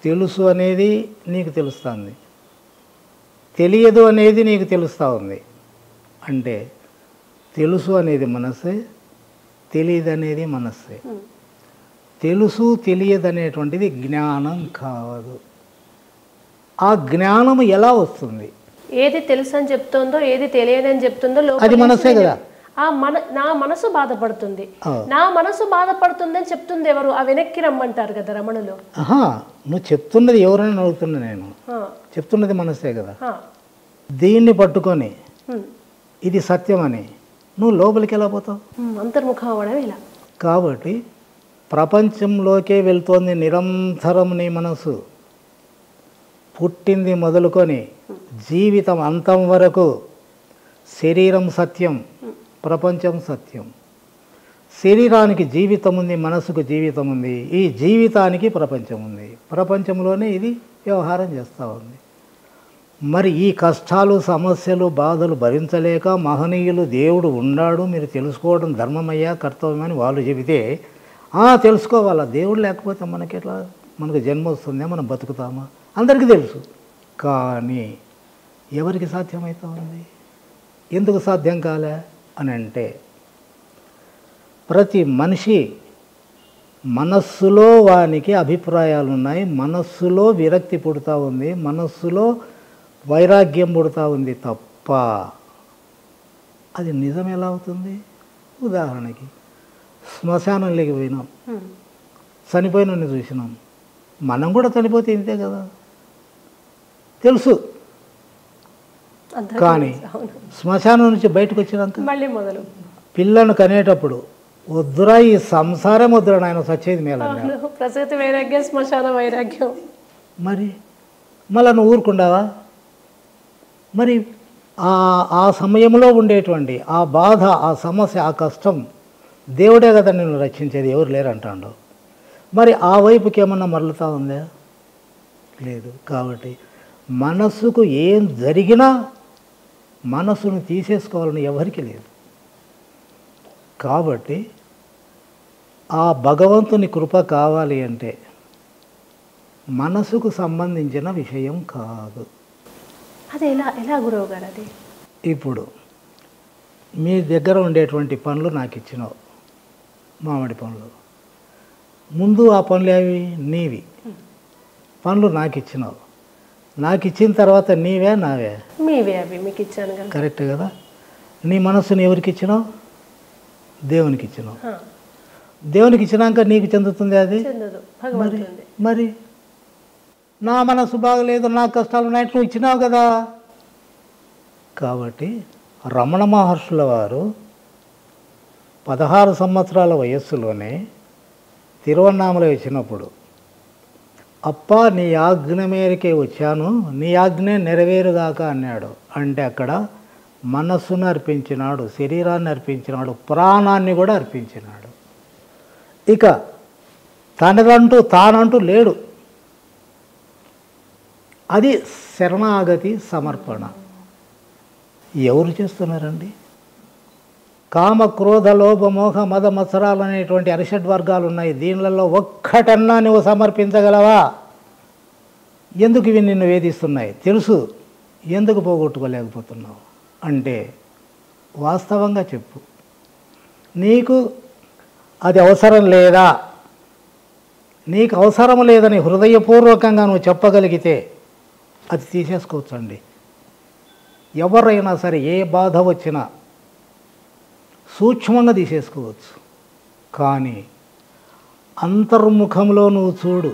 తెలుసు అనేది నీకు తెలుస్తుంది, తెలియదు అనేది నీకు తెలుస్తూ ఉంది. అంటే తెలుసు అనేది మనస్సే, తెలియదు అనేది మనస్సే. తెలుసు తెలియదు అనేటువంటిది జ్ఞానం కాదు. ఆ జ్ఞానము ఎలా వస్తుంది? ఏది తెలుసు అని చెప్తుందో, ఏది తెలియదని చెప్తుందో అది మనస్సే కదా. నా మనసు బాధపడుతుంది, నా మనసు బాధపడుతుంది అని చెప్తుంది ఎవరు? ఆ వెనక్కి రమ్మంటారు కదా రమణులు. నువ్వు చెప్తున్నది ఎవరైనా అడుగుతున్నా, నేను చెప్తున్నది మనస్సే కదా. దీన్ని పట్టుకొని ఇది సత్యమని నువ్వు లోపలికి ఎలా పోతావు? అంతర్ముఖం అవ్వడం ఇలా. కాబట్టి ప్రపంచంలోకే వెళ్తోంది నిరంతరం నీ మనసు. పుట్టింది మొదలుకొని జీవితం అంతం వరకు శరీరం సత్యం, ప్రపంచం సత్యం. శరీరానికి జీవితం ఉంది, మనసుకు జీవితం ఉంది. ఈ జీవితానికి ప్రపంచం ఉంది, ప్రపంచంలోనే ఇది వ్యవహారం చేస్తూ ఉంది. మరి ఈ కష్టాలు, సమస్యలు, బాధలు భరించలేక మహనీయులు దేవుడు ఉన్నాడు, మీరు తెలుసుకోవడం ధర్మమయ్యా, కర్తవ్యమని వాళ్ళు చెబితే తెలుసుకోవాలా. దేవుడు లేకపోతే మనకెట్లా, మనకు జన్మ వస్తుందా, మనం బతుకుతామా? అందరికీ తెలుసు. కానీ ఎవరికి సాధ్యమవుతా ఉంది? ఎందుకు సాధ్యం కాలే అని అంటే ప్రతి మనిషి మనస్సులో వానికి అభిప్రాయాలు ఉన్నాయి, మనస్సులో విరక్తి పుడుతూ ఉంది, మనస్సులో వైరాగ్యం పుడుతూ ఉంది తప్ప అది నిజం ఎలా అవుతుంది? ఉదాహరణకి శ్మశానంలోకి పోయినాం, చనిపోయిన చూసినాం. మనం కూడా చనిపోతే ఇంతే కదా, తెలుసు. కానీ శ్మశానం నుంచి బయటకు వచ్చినాక మళ్ళీ మొదలు పిల్లను కనేటప్పుడు వద్దురా ఈ సంసారం వద్దురా నాయన సచ్చేది మేలన్నా, ప్రసూతి వైరాగ్యం, శ్మశాన వైరాగ్యం. మరి మళ్ళీ నువ్వు ఊరుకుండావా? మరి ఆ సమయంలో ఉండేటువంటి ఆ బాధ, ఆ సమస్య, ఆ కష్టం దేవుడే కదా నిన్ను రక్షించేది, ఎవరు లేరు అంటాడు. మరి ఆ వైపుకి ఏమన్నా మరలుతా ఉందా? లేదు. కాబట్టి మనస్సుకు ఏం జరిగినా మనస్సును తీసేసుకోవాలని ఎవరికి లేదు. కాబట్టి ఆ భగవంతుని కృప కావాలి అంటే మనసుకు సంబంధించిన విషయం కాదు. అది ఎలా ఎలా గురువు గారు అది? ఇప్పుడు మీ దగ్గర ఉండేటువంటి పండ్లు నాకు ఇచ్చినావు, మామిడి పండ్లు. ముందు ఆ పండ్లు అవి నీవి, పండ్లు నాకు ఇచ్చినావు. నాకు ఇచ్చిన తర్వాత నీవే నావే? మీవే, అవి మీకు ఇచ్చాను కదా. కరెక్ట్ కదా. నీ మనస్సుని ఎవరికి ఇచ్చినావు? దేవునికి ఇచ్చినావు. దేవునికి ఇచ్చినాక నీకు చెందుతుంది అది? చెందదు, భగవంతుడి. మరి నా మనసు బాగలేదు, నా కష్టాలు ఉన్నాయంటే నువ్వు ఇచ్చినావు కదా. కాబట్టి రమణ మహర్షుల వారు 16 సంవత్సరాల వయస్సులోనే తిరువన్నామల వచ్చినప్పుడు, అప్పా నీ ఆజ్ఞ మేరకే వచ్చాను, నీ ఆజ్ఞే నెరవేరుగాక అన్నాడు. అంటే అక్కడ మనస్సును అర్పించినాడు, శరీరాన్ని అర్పించినాడు, ప్రాణాన్ని కూడా అర్పించినాడు. ఇక తానంటూ లేడు. అది శరణాగతి సమర్పణ. ఎవరు చేస్తున్నారండి? కామ క్రోధ లోభ మోహ మద మత్సరాలు అనేటువంటి అరిషడ్ వర్గాలు ఉన్నాయి. దీనిలలో ఒక్కటన్నా నువ్వు సమర్పించగలవా? ఎందుకు ఇవి నిన్ను వేధిస్తున్నాయి తెలుసు, ఎందుకు పోగొట్టుకోలేకపోతున్నావు అంటే వాస్తవంగా చెప్పు. నీకు అది అవసరం లేదా? నీకు అవసరం లేదని హృదయపూర్వకంగా నువ్వు చెప్పగలిగితే అది తీసేసుకోవచ్చండి. ఎవరైనా సరే ఏ బాధ వచ్చినా సూక్ష్మంగా తీసేసుకోవచ్చు. కానీ అంతర్ముఖంలో నువ్వు చూడు,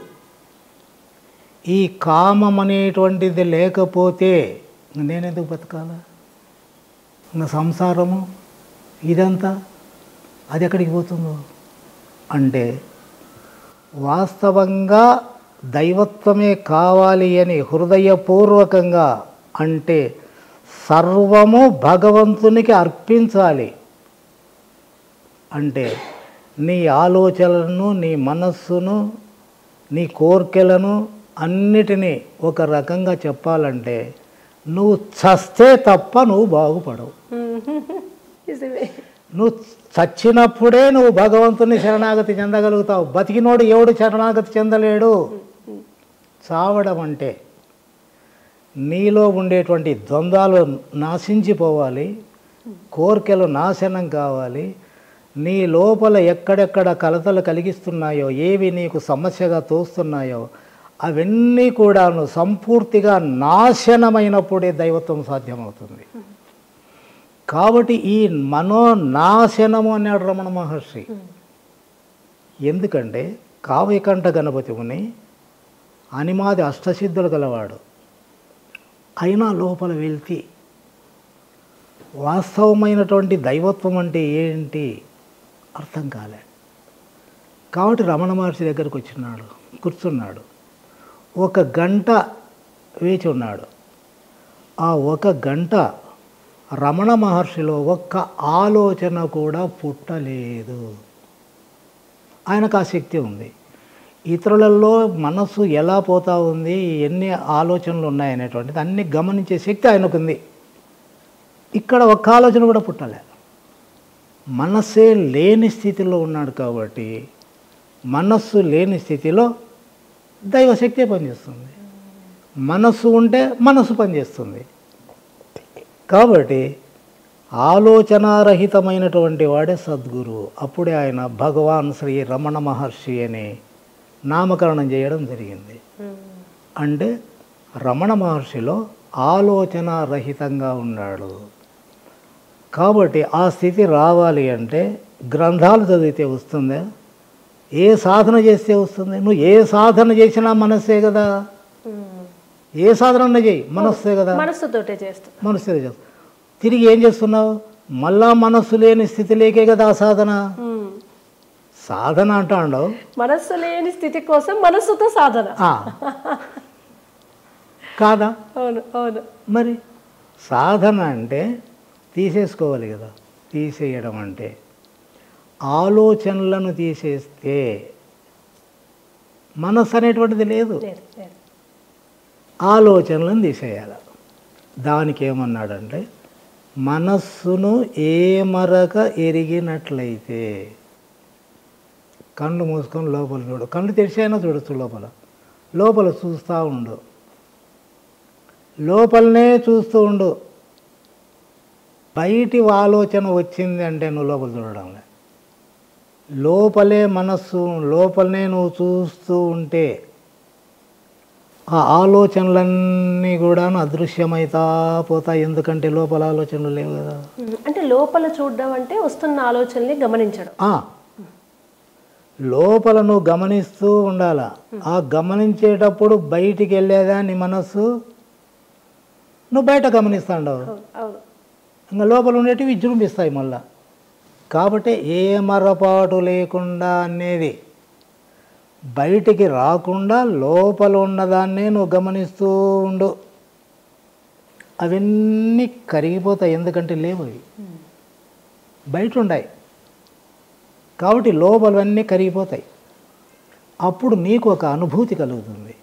ఈ కామం అనేటువంటిది లేకపోతే నేనెందుకు బతకాలా? ఇంకా సంసారము ఇదంతా అది ఎక్కడికి పోతుందో అంటే వాస్తవంగా దైవత్వమే కావాలి అని హృదయపూర్వకంగా అంటే సర్వము భగవంతునికి అర్పించాలి. అంటే నీ ఆలోచనలను, నీ మనస్సును, నీ కోరికలను అన్నిటినీ ఒక రకంగా చెప్పాలంటే నువ్వు చస్తే తప్ప నువ్వు బాగుపడవు. నువ్వు చచ్చినప్పుడే నువ్వు భగవంతుని శరణాగతి చెందగలుగుతావు. బతికినోడు ఎవడు శరణాగతి చెందలేడు. చావడం అంటే నీలో ఉండేటువంటి ద్వంద్వాలు నాశించిపోవాలి, కోరికలు నాశనం కావాలి. నీ లోపల ఎక్కడెక్కడ కలతలు కలిగిస్తున్నాయో, ఏవి నీకు సమస్యగా తోస్తున్నాయో అవన్నీ కూడాను సంపూర్తిగా నాశనమైనప్పుడే దైవత్వం సాధ్యమవుతుంది. కాబట్టి ఈ మనోనాశనము అన్నాడు రమణ మహర్షి. ఎందుకంటే కావ్యకంఠ గణపతి ముని అనిమాది అష్టసిద్ధులు గలవాడు. అయినా లోపల వెళ్తి వాస్తవమైనటువంటి దైవత్వం అంటే ఏంటి అర్థం కాలే. కాబట్టి రమణ మహర్షి దగ్గరకు వచ్చినాడు, కూర్చున్నాడు. 1 గంట వేచి ఉన్నాడు. ఆ 1 గంట రమణ మహర్షిలో ఒక్క ఆలోచన కూడా పుట్టలేదు. ఆయనకు ఆ శక్తి ఉంది. ఇతరులలో మనస్సు ఎలా పోతా ఉంది, ఎన్ని ఆలోచనలు ఉన్నాయనేటువంటిది అన్ని గమనించే శక్తి ఆయనకుంది. ఇక్కడ ఒక్క ఆలోచన కూడా పుట్టలే. మనస్సే లేని స్థితిలో ఉన్నాడు. కాబట్టి మనస్సు లేని స్థితిలో దైవశక్తే పనిచేస్తుంది. మనస్సు ఉంటే మనస్సు పనిచేస్తుంది. కాబట్టి ఆలోచనారహితమైనటువంటి వాడే సద్గురువు. అప్పుడే ఆయన భగవాన్ శ్రీ రమణ మహర్షి అని నామకరణం చేయడం జరిగింది. అంటే రమణ మహర్షిలో ఆలోచనారహితంగా ఉన్నాడు. కాబట్టి ఆ స్థితి రావాలి అంటే గ్రంథాలు చదివితే వస్తుందా? ఏ సాధన చేస్తే వస్తుంది? నువ్వు ఏ సాధన చేసినా మనస్సే కదా. ఏ సాధన చేయి మనస్సే కదా. మనస్సుతోటే చేస్తా, మనస్సే చేస్తా. తిరిగి ఏం చేస్తున్నావు? మళ్ళా మనస్సు లేని స్థితిలేకే కదా ఆ సాధన. సాధన అంటాండవు, మనస్సు లేని స్థితి కోసం మనస్సుతో సాధన కాదా? అవును అవును. మరి సాధన అంటే తీసేసుకోవాలి కదా. తీసేయడం అంటే ఆలోచనలను తీసేస్తే మనస్సు అనేటువంటిది లేదు. ఆలోచనలను తీసేయాలి. దానికి ఏమన్నాడంటే మనస్సును ఏమరక ఎరిగినట్లయితే కళ్ళు మూసుకొని లోపల చూడు, కళ్ళు తెరిచైనా చూడొచ్చు, లోపల లోపల చూస్తూ ఉండు, లోపలనే చూస్తూ ఉండు. బయటి ఆలోచన వచ్చింది అంటే నువ్వు లోపల చూడడంలే, లోపలే మనస్సు, లోపలనే నువ్వు చూస్తూ ఉంటే ఆ ఆలోచనలన్నీ కూడాను అదృశ్యమైతా పోతాయి. ఎందుకంటే లోపల ఆలోచనలు లేవు కదా. అంటే లోపల చూడడం అంటే వస్తున్న ఆలోచనల్ని గమనించడం. లోపల నువ్వు గమనిస్తూ ఉండాల. ఆ గమనించేటప్పుడు బయటికి వెళ్ళేదా నీ మనస్సు, నువ్వు బయట గమనిస్తాండవు, ఇంకా లోపల ఉండేటివి విజృంభిస్తాయి మళ్ళా. కాబట్టి ఏ మరపాటు లేకుండా అనేది బయటికి రాకుండా లోపల ఉన్నదాన్నే నువ్వు గమనిస్తూ ఉండు. అవన్నీ కరిగిపోతాయి, ఎందుకంటే లేవు, అవి బయట ఉన్నాయి కాబట్టి లోపలవన్నీ కరిగిపోతాయి. అప్పుడు నీకు ఒక అనుభూతి కలుగుతుంది.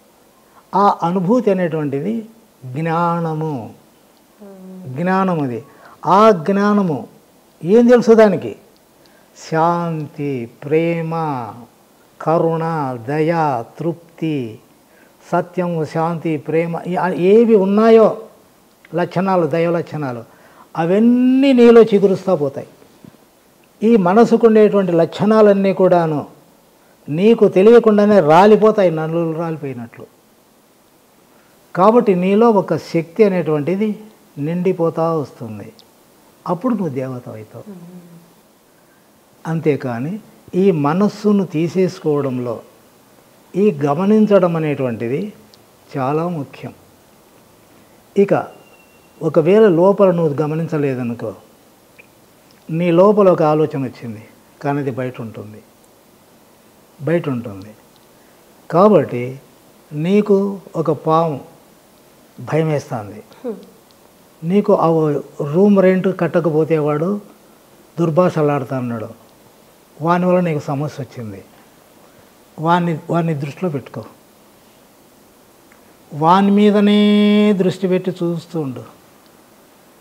ఆ అనుభూతి అనేటువంటిది జ్ఞానము. జ్ఞానం అది. ఆ జ్ఞానము ఏం తెలుసు దానికి? శాంతి, ప్రేమ, కరుణ, దయ, తృప్తి, సత్యం, శాంతి, ప్రేమ ఏవి ఉన్నాయో లక్షణాలు, దైవ లక్షణాలు, అవన్నీ నీలో చిగురుస్తూ పోతాయి. ఈ మనసుకు ఉండేటువంటి లక్షణాలన్నీ కూడాను నీకు తెలియకుండానే రాలిపోతాయి, నల్లులు రాలిపోయినట్లు. కాబట్టి నీలో ఒక శక్తి అనేటువంటిది నిండిపోతూ వస్తుంది. అప్పుడు నువ్వు దేవత అవుతావు. అంతేకాని ఈ మనస్సును తీసేసుకోవడంలో ఈ గమనించడం అనేటువంటిది చాలా ముఖ్యం. ఇక ఒకవేళ లోపల నువ్వు గమనించలేదనుకో, నీ లోపల ఒక ఆలోచన వచ్చింది కానీ అది బయట ఉంటుంది, బయట ఉంటుంది. కాబట్టి నీకు ఒక పాము భయం వేస్తుంది, నీకు ఆ రూమ్ రెంట్ కట్టకపోతే వాడు దుర్భాషలాడుతా అన్నాడు, వాని వల్ల నీకు సమస్య వచ్చింది, వాడిని దృష్టిలో పెట్టుకో, వాని మీదనే దృష్టి పెట్టి చూస్తూ ఉండు.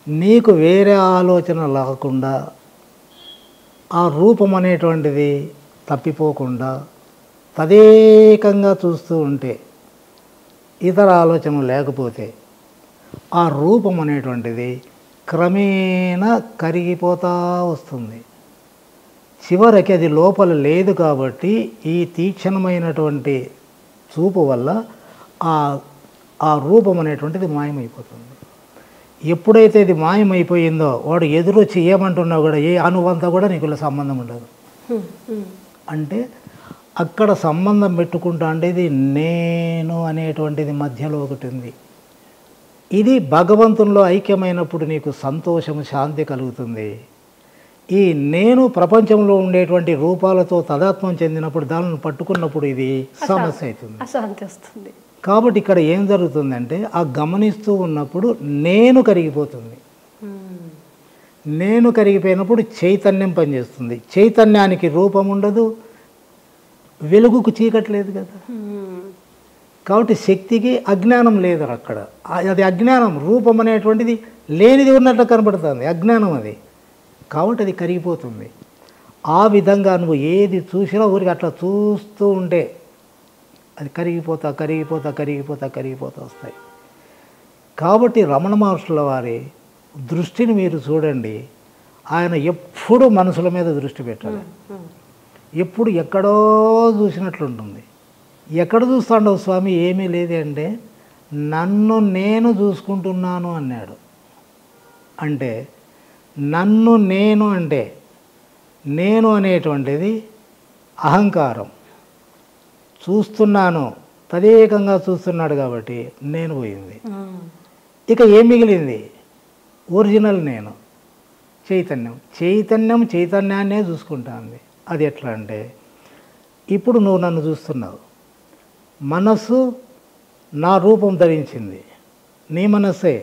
నీకు వేరే ఆలోచన లేకుండా ఆ రూపం అనేటువంటిది తప్పిపోకుండా తదేకంగా చూస్తూ ఉంటే, ఇతర ఆలోచన లేకపోతే ఆ రూపం అనేటువంటిది క్రమేణా కరిగిపోతూ వస్తుంది. చివరికి అది లోపల లేదు కాబట్టి ఈ తీక్షణమైనటువంటి చూపు వల్ల ఆ రూపం అనేటువంటిది మాయమైపోతుంది. ఎప్పుడైతే ఇది మాయమైపోయిందో వాడు ఎదురొచ్చి ఏమంటున్నా కూడా ఏ అనువంతా కూడా నీకు సంబంధం ఉండదు. అంటే అక్కడ సంబంధం పెట్టుకుంటా అంటే ఇది నేను అనేటువంటిది మధ్యలో ఒకటి ఉంది. ఇది భగవంతునిలో ఐక్యమైనప్పుడు నీకు సంతోషం, శాంతి కలుగుతుంది. ఈ నేను ప్రపంచంలో ఉండేటువంటి రూపాలతో తదాత్మం చెందినప్పుడు దానిని పట్టుకున్నప్పుడు ఇది సమస్య అవుతుంది, అశాంతి వస్తుంది. కాబట్టి ఇక్కడ ఏం జరుగుతుందంటే ఆ గమనిస్తూ ఉన్నప్పుడు నేను కరిగిపోతుంది. నేను కరిగిపోయినప్పుడు చైతన్యం పనిచేస్తుంది. చైతన్యానికి రూపం ఉండదు, వెలుగుకు చీకట్లేదు కదా. కాబట్టి శక్తికి అజ్ఞానం లేదు అక్కడ. అది అజ్ఞానం, రూపం అనేటువంటిది లేనిది ఉన్నట్లు కనబడుతుంది, అజ్ఞానం అది. కాబట్టి అది కరిగిపోతుంది. ఆ విధంగా నువ్వు ఏది చూసినా ఊరికి అట్లా చూస్తూ ఉంటే అది కరిగిపోతా కరిగిపోతా కరిగిపోతా కరిగిపోతా వస్తాయి. కాబట్టి రమణ మహర్షుల వారి దృష్టిని మీరు చూడండి. ఆయన ఎప్పుడు మనసుల మీద దృష్టి పెట్టాలి, ఎప్పుడు ఎక్కడో చూసినట్లుంటుంది. ఎక్కడ చూస్తాడో స్వామి? ఏమీ లేదే అంటే నన్ను నేను చూసుకుంటున్నాను అన్నాడు. అంటే నన్ను నేను అంటే నేను అనేటువంటిది అహంకారం. చూస్తున్నాను, తదేకంగా చూస్తున్నాడు కాబట్టి నేను పోయింది. ఇక ఏం మిగిలింది? ఒరిజినల్ నేను, చైతన్యం. చైతన్యాన్నే చూసుకుంటుంది. అది ఎట్లా అంటే ఇప్పుడు నువ్వు నన్ను చూస్తున్నావు, మనస్సు నా రూపం ధరించింది, నీ మనస్సే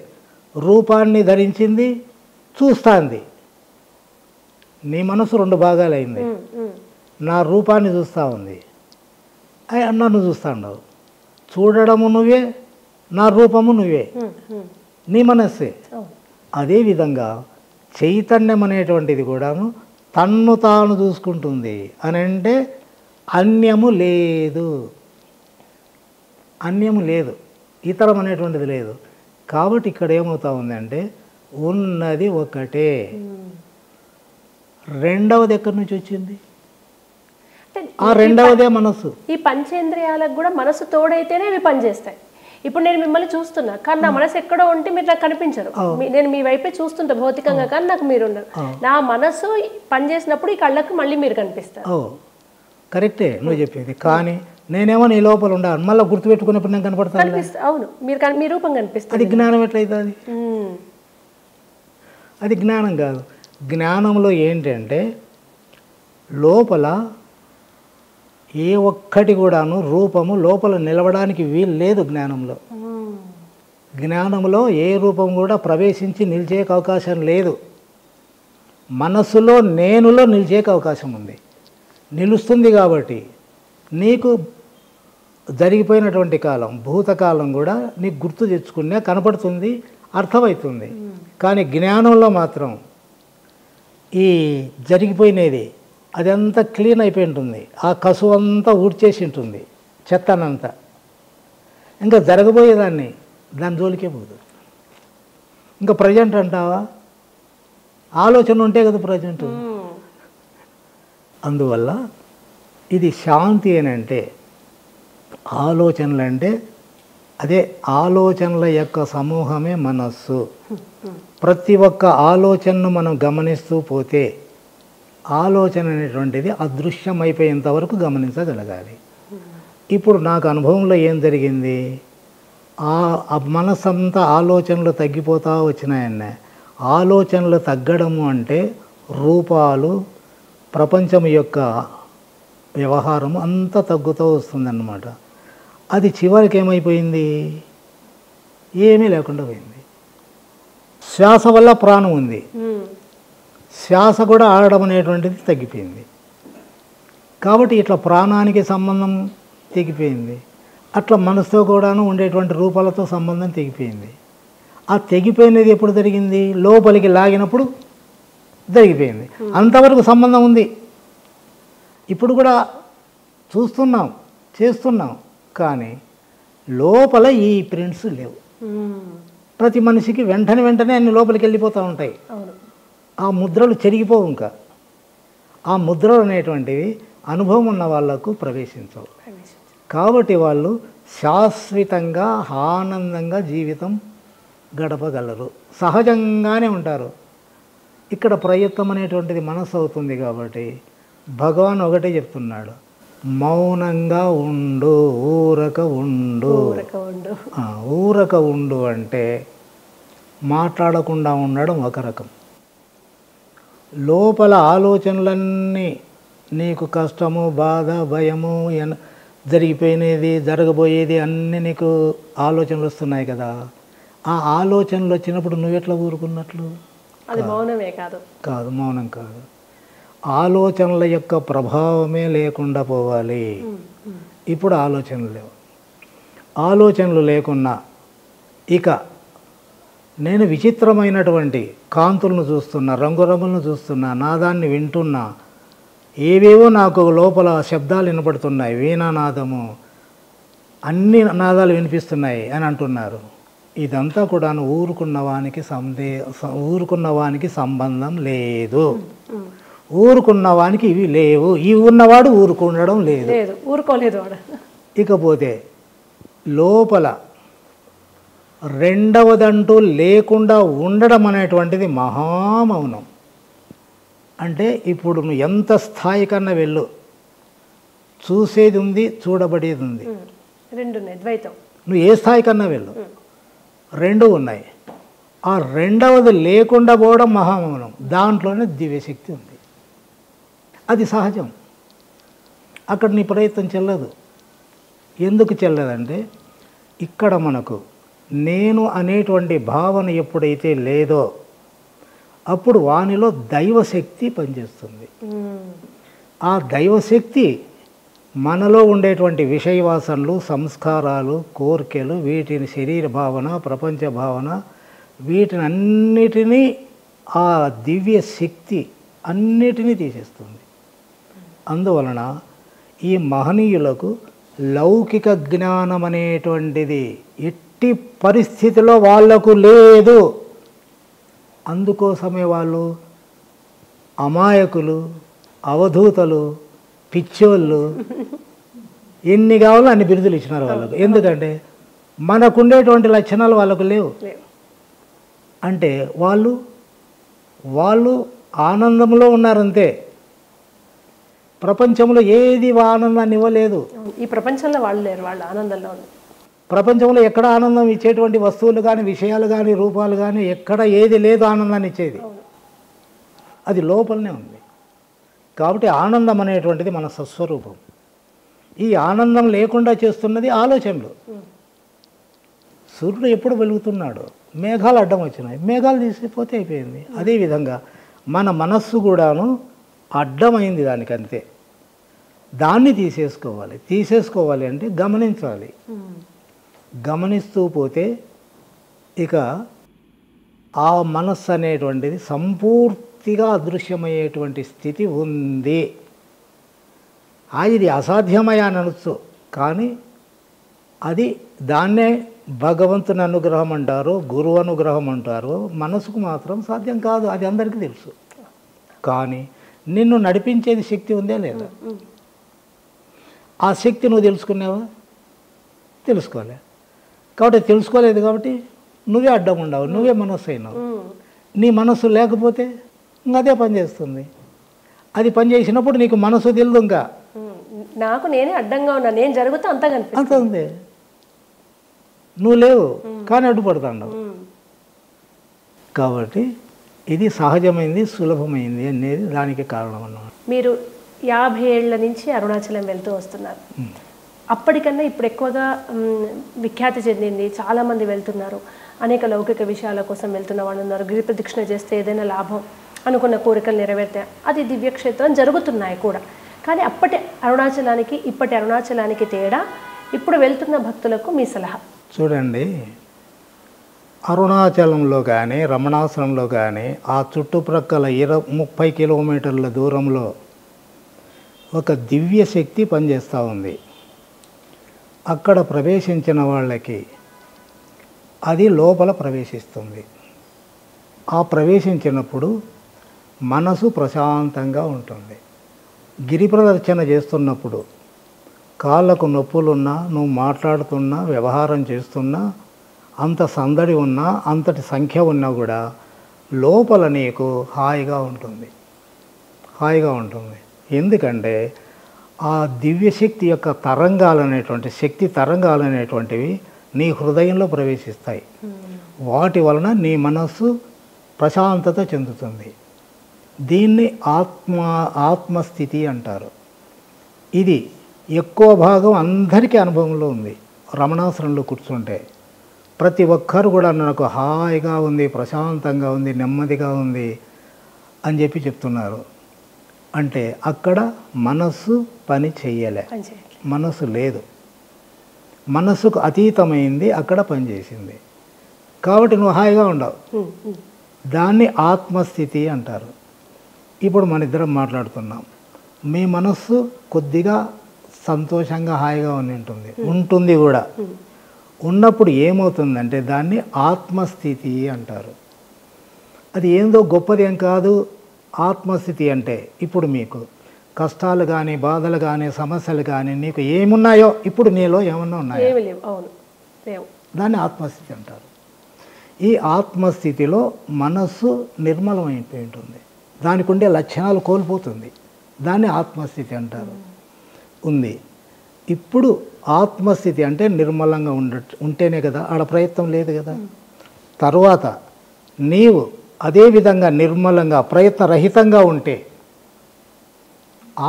రూపాన్ని ధరించింది, చూస్తుంది. నీ మనసు రెండు భాగాలైంది. నా రూపాన్ని చూస్తూ ఉంది, నన్ను చూస్తాండవు. చూడడము నువ్వే, నా రూపము నువ్వే, నీ మనస్సే. అదేవిధంగా చైతన్యం అనేటువంటిది కూడాను తన్ను తాను చూసుకుంటుంది అని అంటే అన్యము లేదు, అన్యము లేదు, ఇతరం అనేటువంటిది లేదు. కాబట్టి ఇక్కడ ఏమవుతా ఉందంటే ఉన్నది ఒకటే. రెండవది ఎక్కడి నుంచి వచ్చింది? ఆ రెండవదే మనస్సు. ఈ పంచేంద్రియాలకు కూడా మనసు తోడైతేనే ఇవి పనిచేస్తాయి. ఇప్పుడు నేను మిమ్మల్ని చూస్తున్నా, కానీ నా మనసు ఎక్కడో ఉంటే మీరు నాకు కనిపించరు. నేను మీ వైపే చూస్తుంటా భౌతికంగా, కానీ నాకు మీరు ఉండరు. నా మనసు పనిచేసినప్పుడు ఈ కళ్ళకు మళ్ళీ మీరు కనిపిస్తారు. కరెక్టే నువ్వు చెప్పేది. కానీ నేనేమో నీ లోపల ఉండాలి, మళ్ళీ గుర్తుపెట్టుకున్నప్పుడు నేను కనపడతాను. అవును, మీ రూపం కనిపిస్తుంది. అది జ్ఞానం ఎట్లయితుంది? అది జ్ఞానం కాదు. జ్ఞానంలో ఏంటంటే లోపల ఏ ఒక్కటి కూడాను రూపము లోపల నిలవడానికి వీలు లేదు. జ్ఞానంలో ఏ రూపం కూడా ప్రవేశించి నిలిచే అవకాశం లేదు. మనస్సులో నేనులో నిలిచే అవకాశం ఉంది, నిలుస్తుంది. కాబట్టి నీకు జరిగిపోయినటువంటి కాలం, భూతకాలం కూడా నీకు గుర్తు తెచ్చుకునే కనపడుతుంది, అర్థమవుతుంది. కానీ జ్ఞానంలో మాత్రం ఈ జరిగిపోయినది అదంతా క్లీన్ అయిపోయి ఉంటుంది, ఆ కసువు అంతా ఊడ్చేసి ఉంటుంది, చెత్తనంతా. ఇంకా జరగబోయేదాన్ని దాని జోలికే పోదు. ఇంకా ప్రజెంట్ అంటావా? ఆలోచన ఉంటే కదా ప్రజెంట్. అందువల్ల ఇది శాంతి అని అంటే, ఆలోచనలు అంటే అదే ఆలోచనల యొక్క సమూహమే మనస్సు. ప్రతి ఒక్క ఆలోచనను మనం గమనిస్తూ పోతే ఆలోచన అనేటువంటిది అదృశ్యమైపోయేంత వరకు గమనించగలగాలి. ఇప్పుడు నాకు అనుభవంలో ఏం జరిగింది? ఆ మనసంతా ఆలోచనలు తగ్గిపోతూ వచ్చినాయన్న. ఆలోచనలు తగ్గడము అంటే రూపాలు, ప్రపంచం యొక్క వ్యవహారము అంతా తగ్గుతూ వస్తుందన్నమాట. అది చివరికి ఏమైపోయింది? ఏమీ లేకుండా పోయింది. శ్వాస వల్ల ప్రాణం ఉంది, శ్వాస కూడా ఆడడం అనేటువంటిది తగ్గిపోయింది. కాబట్టి ఇట్లా ప్రాణానికి సంబంధం తెగిపోయింది. అట్లా మనసుతో కూడాను ఉండేటువంటి రూపాలతో సంబంధం తెగిపోయింది. ఆ తెగిపోయినది ఎప్పుడు జరిగింది? లోపలికి లాగినప్పుడు జరిగిపోయింది. అంతవరకు సంబంధం ఉంది. ఇప్పుడు కూడా చూస్తున్నాం, చేస్తున్నాం, కానీ లోపల ఈ ప్రింట్స్ లేవు. ప్రతి మనిషికి వెంటనే అన్ని లోపలికి వెళ్ళిపోతూ ఉంటాయి. ఆ ముద్రలు చెరిగిపోవు. ఇంకా ఆ ముద్రలు అనేటువంటివి అనుభవం ఉన్న వాళ్లకు ప్రవేశించవు. కాబట్టి వాళ్ళు శాశ్వతంగా ఆనందంగా జీవితం గడపగలరు, సహజంగానే ఉంటారు. ఇక్కడ ప్రయత్నం అనేటువంటిది మనసు అవుతుంది. కాబట్టి భగవాన్ ఒకటే చెప్తున్నాడు, మౌనంగా ఉండు, ఊరక ఉండు. ఊరక ఉండు అంటే మాట్లాడకుండా ఉండడం ఒక రకం. లోపల ఆలోచనలన్నీ నీకు కష్టము, బాధ, భయము, జరిగిపోయినది, జరగబోయేది అన్నీ నీకు ఆలోచనలు వస్తున్నాయి కదా. ఆ ఆలోచనలు వచ్చినప్పుడు నువ్వెట్లా ఊరుకున్నట్లు? అది మౌనమే కాదు. కాదు, మౌనం కాదు. ఆలోచనల యొక్క ప్రభావమే లేకుండా పోవాలి. ఇప్పుడు ఆలోచనలు లేవు. ఆలోచనలు లేకున్నా ఇక నేను విచిత్రమైనటువంటి కాంతులను చూస్తున్నా, రంగురంగులను చూస్తున్నా, నాదాన్ని వింటున్నా, ఏవేవో నాకు లోపల శబ్దాలు వినపడుతున్నాయి, వీణానాదము, అన్ని నాదాలు వినిపిస్తున్నాయి అని అంటున్నారు. ఇదంతా కూడా ఊరుకున్నవానికి సంబంధం లేదు. ఊరుకున్నవానికి ఇవి లేవు. ఇవి ఉన్నవాడు ఊరుకుండడం లేదు, ఊరుకోలేదు వాడు. ఇకపోతే లోపల రెండవదంటూ లేకుండా ఉండడం అనేటువంటిది మహామౌనం. అంటే ఇప్పుడు నువ్వు ఎంత స్థాయి కన్నా వెళ్ళు, చూసేది ఉంది, చూడబడేది ఉంది, ద్వైతం. నువ్వు ఏ స్థాయి కన్నా వెళ్ళు, రెండు ఉన్నాయి. ఆ రెండవది లేకుండా పోవడం మహామౌనం. దాంట్లోనే దివ్యశక్తి ఉంది. అది సహజం. అక్కడ నీ ప్రయత్నం చెల్లదు. ఎందుకు చెల్లదంటే ఇక్కడ మనకు నేను అనేటువంటి భావన ఎప్పుడైతే లేదో అప్పుడు వానిలో దైవశక్తి పనిచేస్తుంది. ఆ దైవశక్తి మనలో ఉండేటువంటి విషయవాసనలు, సంస్కారాలు, కోరికలు, వీటిని శరీర భావన, ప్రపంచ భావన, వీటిని అన్నిటినీ ఆ దివ్య శక్తి అన్నిటినీ తీసేస్తుంది. అందువలన ఈ మహనీయులకు లౌకిక జ్ఞానం అనేటువంటిది ఎట్టి పరిస్థితిలో వాళ్లకు లేదు. అందుకోసమే వాళ్ళు అమాయకులు, అవధూతలు, పిచ్చోళ్ళు, ఎన్ని కావాలో అన్ని బిరుదులు ఇచ్చినారు వాళ్ళకు. ఎందుకంటే మనకుండేటువంటి లక్షణాలు వాళ్ళకు లేవు. అంటే వాళ్ళు ఆనందంలో ఉన్నారంతే. ప్రపంచంలో ఏది ఆనందాన్ని ఇవ్వలేదు. ఈ ప్రపంచంలో వాళ్ళు లేరు, వాళ్ళు ఆనందంలో ఉన్నారు. ప్రపంచంలో ఎక్కడ ఆనందం ఇచ్చేటువంటి వస్తువులు కానీ, విషయాలు కానీ, రూపాలు కానీ ఎక్కడ ఏది లేదు ఆనందాన్ని ఇచ్చేది. అది లోపలనే ఉంది. కాబట్టి ఆనందం అనేటువంటిది మన సస్వరూపం. ఈ ఆనందం లేకుండా చేస్తున్నది ఆలోచనలు. సూర్యుడు ఎప్పుడు వెలుగుతున్నాడు, మేఘాలు అడ్డం వచ్చినాయి, మేఘాలు తీసిపోతే అయిపోయింది. అదేవిధంగా మన మనస్సు కూడాను అడ్డమైంది దానికి, అంతే. దాన్ని తీసేసుకోవాలి అంటే గమనించాలి. గమనిస్తూ పోతే ఇక ఆ మనస్సు అనేటువంటిది సంపూర్తిగా అదృశ్యమయ్యేటువంటి స్థితి ఉంది. ఇది అసాధ్యమయ్యా అనొచ్చు, కానీ అది దాన్నే భగవంతుని అనుగ్రహం అంటారు, గురువు అనుగ్రహం అంటారు. మనసుకు మాత్రం సాధ్యం కాదు, అది అందరికీ తెలుసు. కానీ నిన్ను నడిపించేది శక్తి ఉందే లేదా? ఆ శక్తి నువ్వు తెలుసుకున్నావా? తెలుసుకోలే. కాబట్టి తెలుసుకోలేదు కాబట్టి నువ్వే అడ్డం ఉండవు, నువ్వే మనస్సు అయినావు. నీ మనస్సు లేకపోతే ఇంకా అదే పని చేస్తుంది. అది పని చేసినప్పుడు నీకు మనసు తెలియదు. ఇంకా నాకు నేనే అడ్డంగా ఉన్నా, నేను జరుగుతా అంత ఉంది. నువ్వు లేవు కానీ అడ్డుపడుతున్నావు. కాబట్టి ఇది సహజమైంది, సులభమైంది అనేది దానికి కారణం అన్నమాట. మీరు 50 ఏళ్ల నుంచి అరుణాచలం వెళ్తూ వస్తున్నారు. అప్పటికన్నా ఇప్పుడు ఎక్కువగా విఖ్యాతి చెందింది, చాలామంది వెళ్తున్నారు. అనేక లౌకిక విషయాల కోసం వెళ్తున్న వాళ్ళు ఉన్నారు. గిరి ప్రదక్షిణ చేస్తే ఏదైనా లాభం, అనుకున్న కోరికలు నెరవేర్తాయి, అది దివ్యక్షేత్రం జరుగుతున్నాయి కూడా. కానీ అప్పటి అరుణాచలానికి ఇప్పటి అరుణాచలానికి తేడా, ఇప్పుడు వెళ్తున్న భక్తులకు మీ సలహా? చూడండి, అరుణాచలంలో కానీ రమణాశ్రమంలో కానీ ఆ చుట్టుప్రక్కల 30 కిలోమీటర్ల దూరంలో ఒక దివ్య శక్తి పనిచేస్తూ ఉంది. అక్కడ ప్రవేశించిన వాళ్ళకి అది లోపల ప్రవేశిస్తుంది. ఆ ప్రవేశించినప్పుడు మనసు ప్రశాంతంగా ఉంటుంది. గిరి ప్రదక్షిణ చేస్తున్నప్పుడు కాళ్ళకు నొప్పులున్నా, నువ్వు మాట్లాడుతున్నా, వ్యవహారం చేస్తున్నా, అంత సందడి ఉన్నా, అంతటి సంఖ్య ఉన్నా కూడా లోపల నీకు హాయిగా ఉంటుంది. ఎందుకంటే ఆ దివ్యశక్తి యొక్క శక్తి తరంగాలు అనేటువంటివి నీ హృదయంలో ప్రవేశిస్తాయి. వాటి వలన నీ మనస్సు ప్రశాంతత చెందుతుంది. దీన్ని ఆత్మస్థితి అంటారు. ఇది ఎక్కువ భాగం అందరికీ అనుభవంలో ఉంది. రమణాశ్రమంలో కూర్చుంటే ప్రతి ఒక్కరు కూడా నాకు హాయిగా ఉంది, ప్రశాంతంగా ఉంది, నెమ్మదిగా ఉంది అని చెప్పి చెప్తున్నారు. అంటే అక్కడ మనస్సు పని చెయ్యలే, మనస్సు లేదు, మనస్సుకు అతీతమైంది అక్కడ పనిచేసింది. కాబట్టి నువ్వు హాయిగా ఉండవు. దాన్ని ఆత్మస్థితి అంటారు. ఇప్పుడు మన ఇద్దరం మాట్లాడుతున్నాం, మీ మనస్సు కొద్దిగా సంతోషంగా హాయిగా ఉంటుంది కూడా. ఉన్నప్పుడు ఏమవుతుందంటే దాన్ని ఆత్మస్థితి అంటారు. అది ఏందో గొప్పదేం కాదు. ఆత్మస్థితి అంటే ఇప్పుడు మీకు కష్టాలు కానీ, బాధలు కానీ, సమస్యలు కానీ నీకు ఏమున్నాయో, ఇప్పుడు నీలో ఏమన్నా ఉన్నాయో, దాన్ని ఆత్మస్థితి అంటారు. ఈ ఆత్మస్థితిలో మనస్సు నిర్మలమైపోయి ఉంటుంది, దానికి ఉండే లక్షణాలు కోల్పోతుంది. దాన్ని ఆత్మస్థితి అంటారు. ఉంది. ఇప్పుడు ఆత్మస్థితి అంటే నిర్మలంగా ఉంటేనే కదా, ఆడ ప్రయత్నం లేదు కదా. తర్వాత నీవు అదే విధంగా నిర్మలంగా ప్రయత్నరహితంగా ఉంటే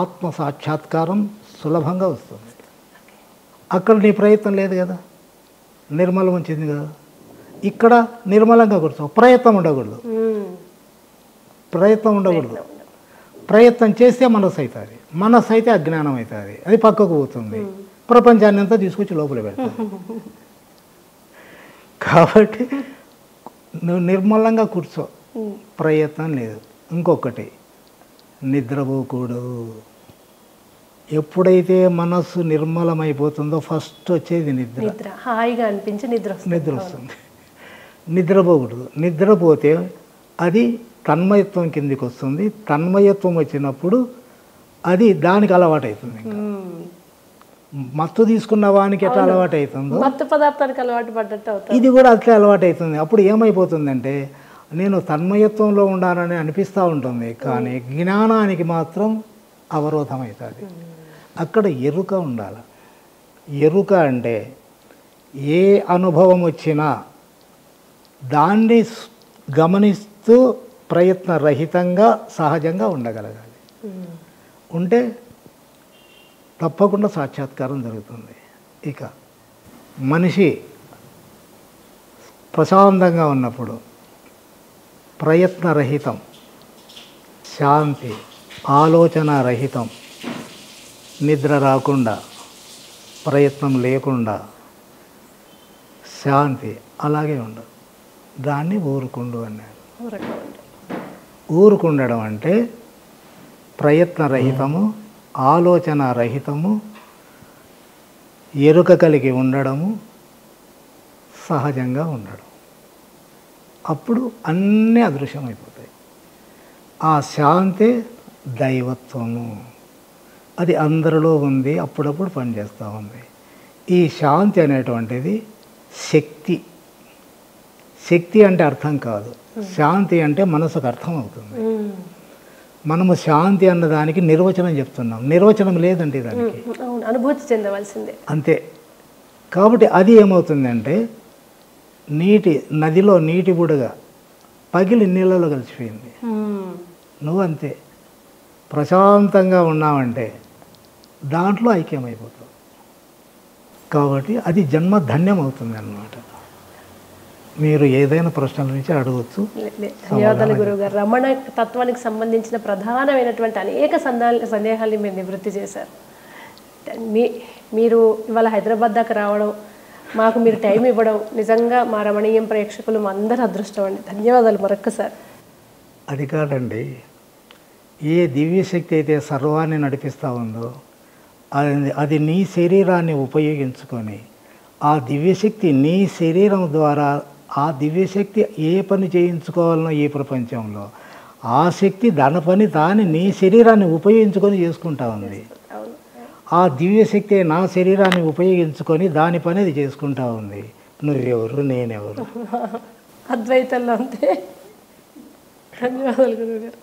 ఆత్మ సాక్షాత్కారం సులభంగా వస్తుంది. అక్కడ నీ ప్రయత్నం లేదు కదా, నిర్మలం వచ్చింది కదా. ఇక్కడ నిర్మలంగా కూర్చో, ప్రయత్నం ఉండకూడదు. ప్రయత్నం చేస్తే మనసు అవుతుంది, మనసు అయితే అజ్ఞానం అవుతుంది, అది పక్కకు పోతుంది, ప్రపంచాన్ని అంతా తీసుకొచ్చి లోపల పెడతాది. కాబట్టి నువ్వు నిర్మలంగా కూర్చో, ప్రయత్నం లేదు. ఇంకొకటి, నిద్రపోకూడదు. ఎప్పుడైతే మనస్సు నిర్మలమైపోతుందో ఫస్ట్ వచ్చేది నిద్ర. నిద్ర హాయిగా అనిపించి నిద్ర వస్తుంది. నిద్రపోకూడదు. నిద్రపోతే అది తన్మయత్వం కిందికి వస్తుంది. తన్మయత్వం వచ్చినప్పుడు అది దానికి అలవాటు అవుతుంది. మత్తు తీసుకున్న వానికి ఎట్లా అలవాటు అవుతుందో మత్తు పదార్థానికి అలవాటు పడ్డట్టు అవుతుంది. ఇది కూడా అట్లా అలవాటు అవుతుంది. అప్పుడు ఏమైపోతుందంటే నేను తన్మయత్వంలో ఉండాలని అనిపిస్తూ ఉంటుంది, కానీ జ్ఞానానికి మాత్రం అవరోధం అవుతుంది. అక్కడ ఎరుక ఉండాలి. ఎరుక అంటే ఏ అనుభవం వచ్చినా దాన్ని గమనిస్తూ ప్రయత్నరహితంగా సహజంగా ఉండగలగాలి. ఉంటే తప్పకుండా సాక్షాత్కారం జరుగుతుంది. ఇక మనిషి ప్రశాంతంగా ఉన్నప్పుడు ప్రయత్నరహితం, శాంతి, ఆలోచన రహితం, నిద్ర రాకుండా, ప్రయత్నం లేకుండా శాంతి అలాగే ఉండదు. దాన్ని ఊరుకుండు అన్నాడు. ఊరుకుండడం అంటే ప్రయత్నరహితము, ఆలోచన రహితము, ఎరుక కలిగి ఉండడము, సహజంగా ఉండడం. అప్పుడు అన్నీ అదృశ్యమైపోతాయి. ఆ శాంతి దైవత్వము, అది అందరిలో ఉంది, అప్పుడప్పుడు పనిచేస్తూ ఉంది. ఈ శాంతి అనేటువంటిది శక్తి. శక్తి అంటే అర్థం కాదు, శాంతి అంటే మనసుకు అర్థం అవుతుంది. మనము శాంతి అన్నదానికి నిర్వచనం చెప్తున్నాం, నిర్వచనం లేదండి దానికి, అనుభూతి చెందవలసిందే అంతే. కాబట్టి అది ఏమవుతుందంటే నదిలో నీటి బుడగ పగిలి నీళ్ళలో కలిసిపోయింది. నువ్వు అంతే ప్రశాంతంగా ఉన్నావంటే దాంట్లో ఐక్యమైపోతావు. కాబట్టి అది జన్మ ధన్యం అవుతుంది అన్నమాట. మీరు ఏదైనా ప్రశ్నల నుంచి అడగచ్చు. ధన్యవాదాలు గురువుగారు. రమణ తత్వానికి సంబంధించిన ప్రధానమైనటువంటి అనేక సందేహాల్ని మీరు నివృత్తి చేశారు. మీరు ఇవాళ హైదరాబాద్ దాకా రావడం, మాకు మీరు టైం ఇవ్వడం నిజంగా మా రమణీయం ప్రేక్షకులు అందరూ అదృష్టం అండి. ధన్యవాదాలు మరొక్కసారి. అది కాదండి, ఏ దివ్యశక్తి అయితే సర్వాన్ని నడిపిస్తూ ఉందో అది నీ శరీరాన్ని ఉపయోగించుకొని ఆ దివ్యశక్తి నీ శరీరం ద్వారా ఆ దివ్యశక్తి ఏ పని చేయించుకోవాలనో ఈ ప్రపంచంలో ఆ శక్తి దాని పని దాని నీ శరీరాన్ని ఉపయోగించుకొని చేసుకుంటా ఉంది. ఆ దివ్యశక్తి నా శరీరాన్ని ఉపయోగించుకొని దాని పని అది చేసుకుంటా ఉంది. నువ్వెవరు, నేనెవరు? అద్వైతంలో అంతే. ధన్యవాదాలు గురువుగారు.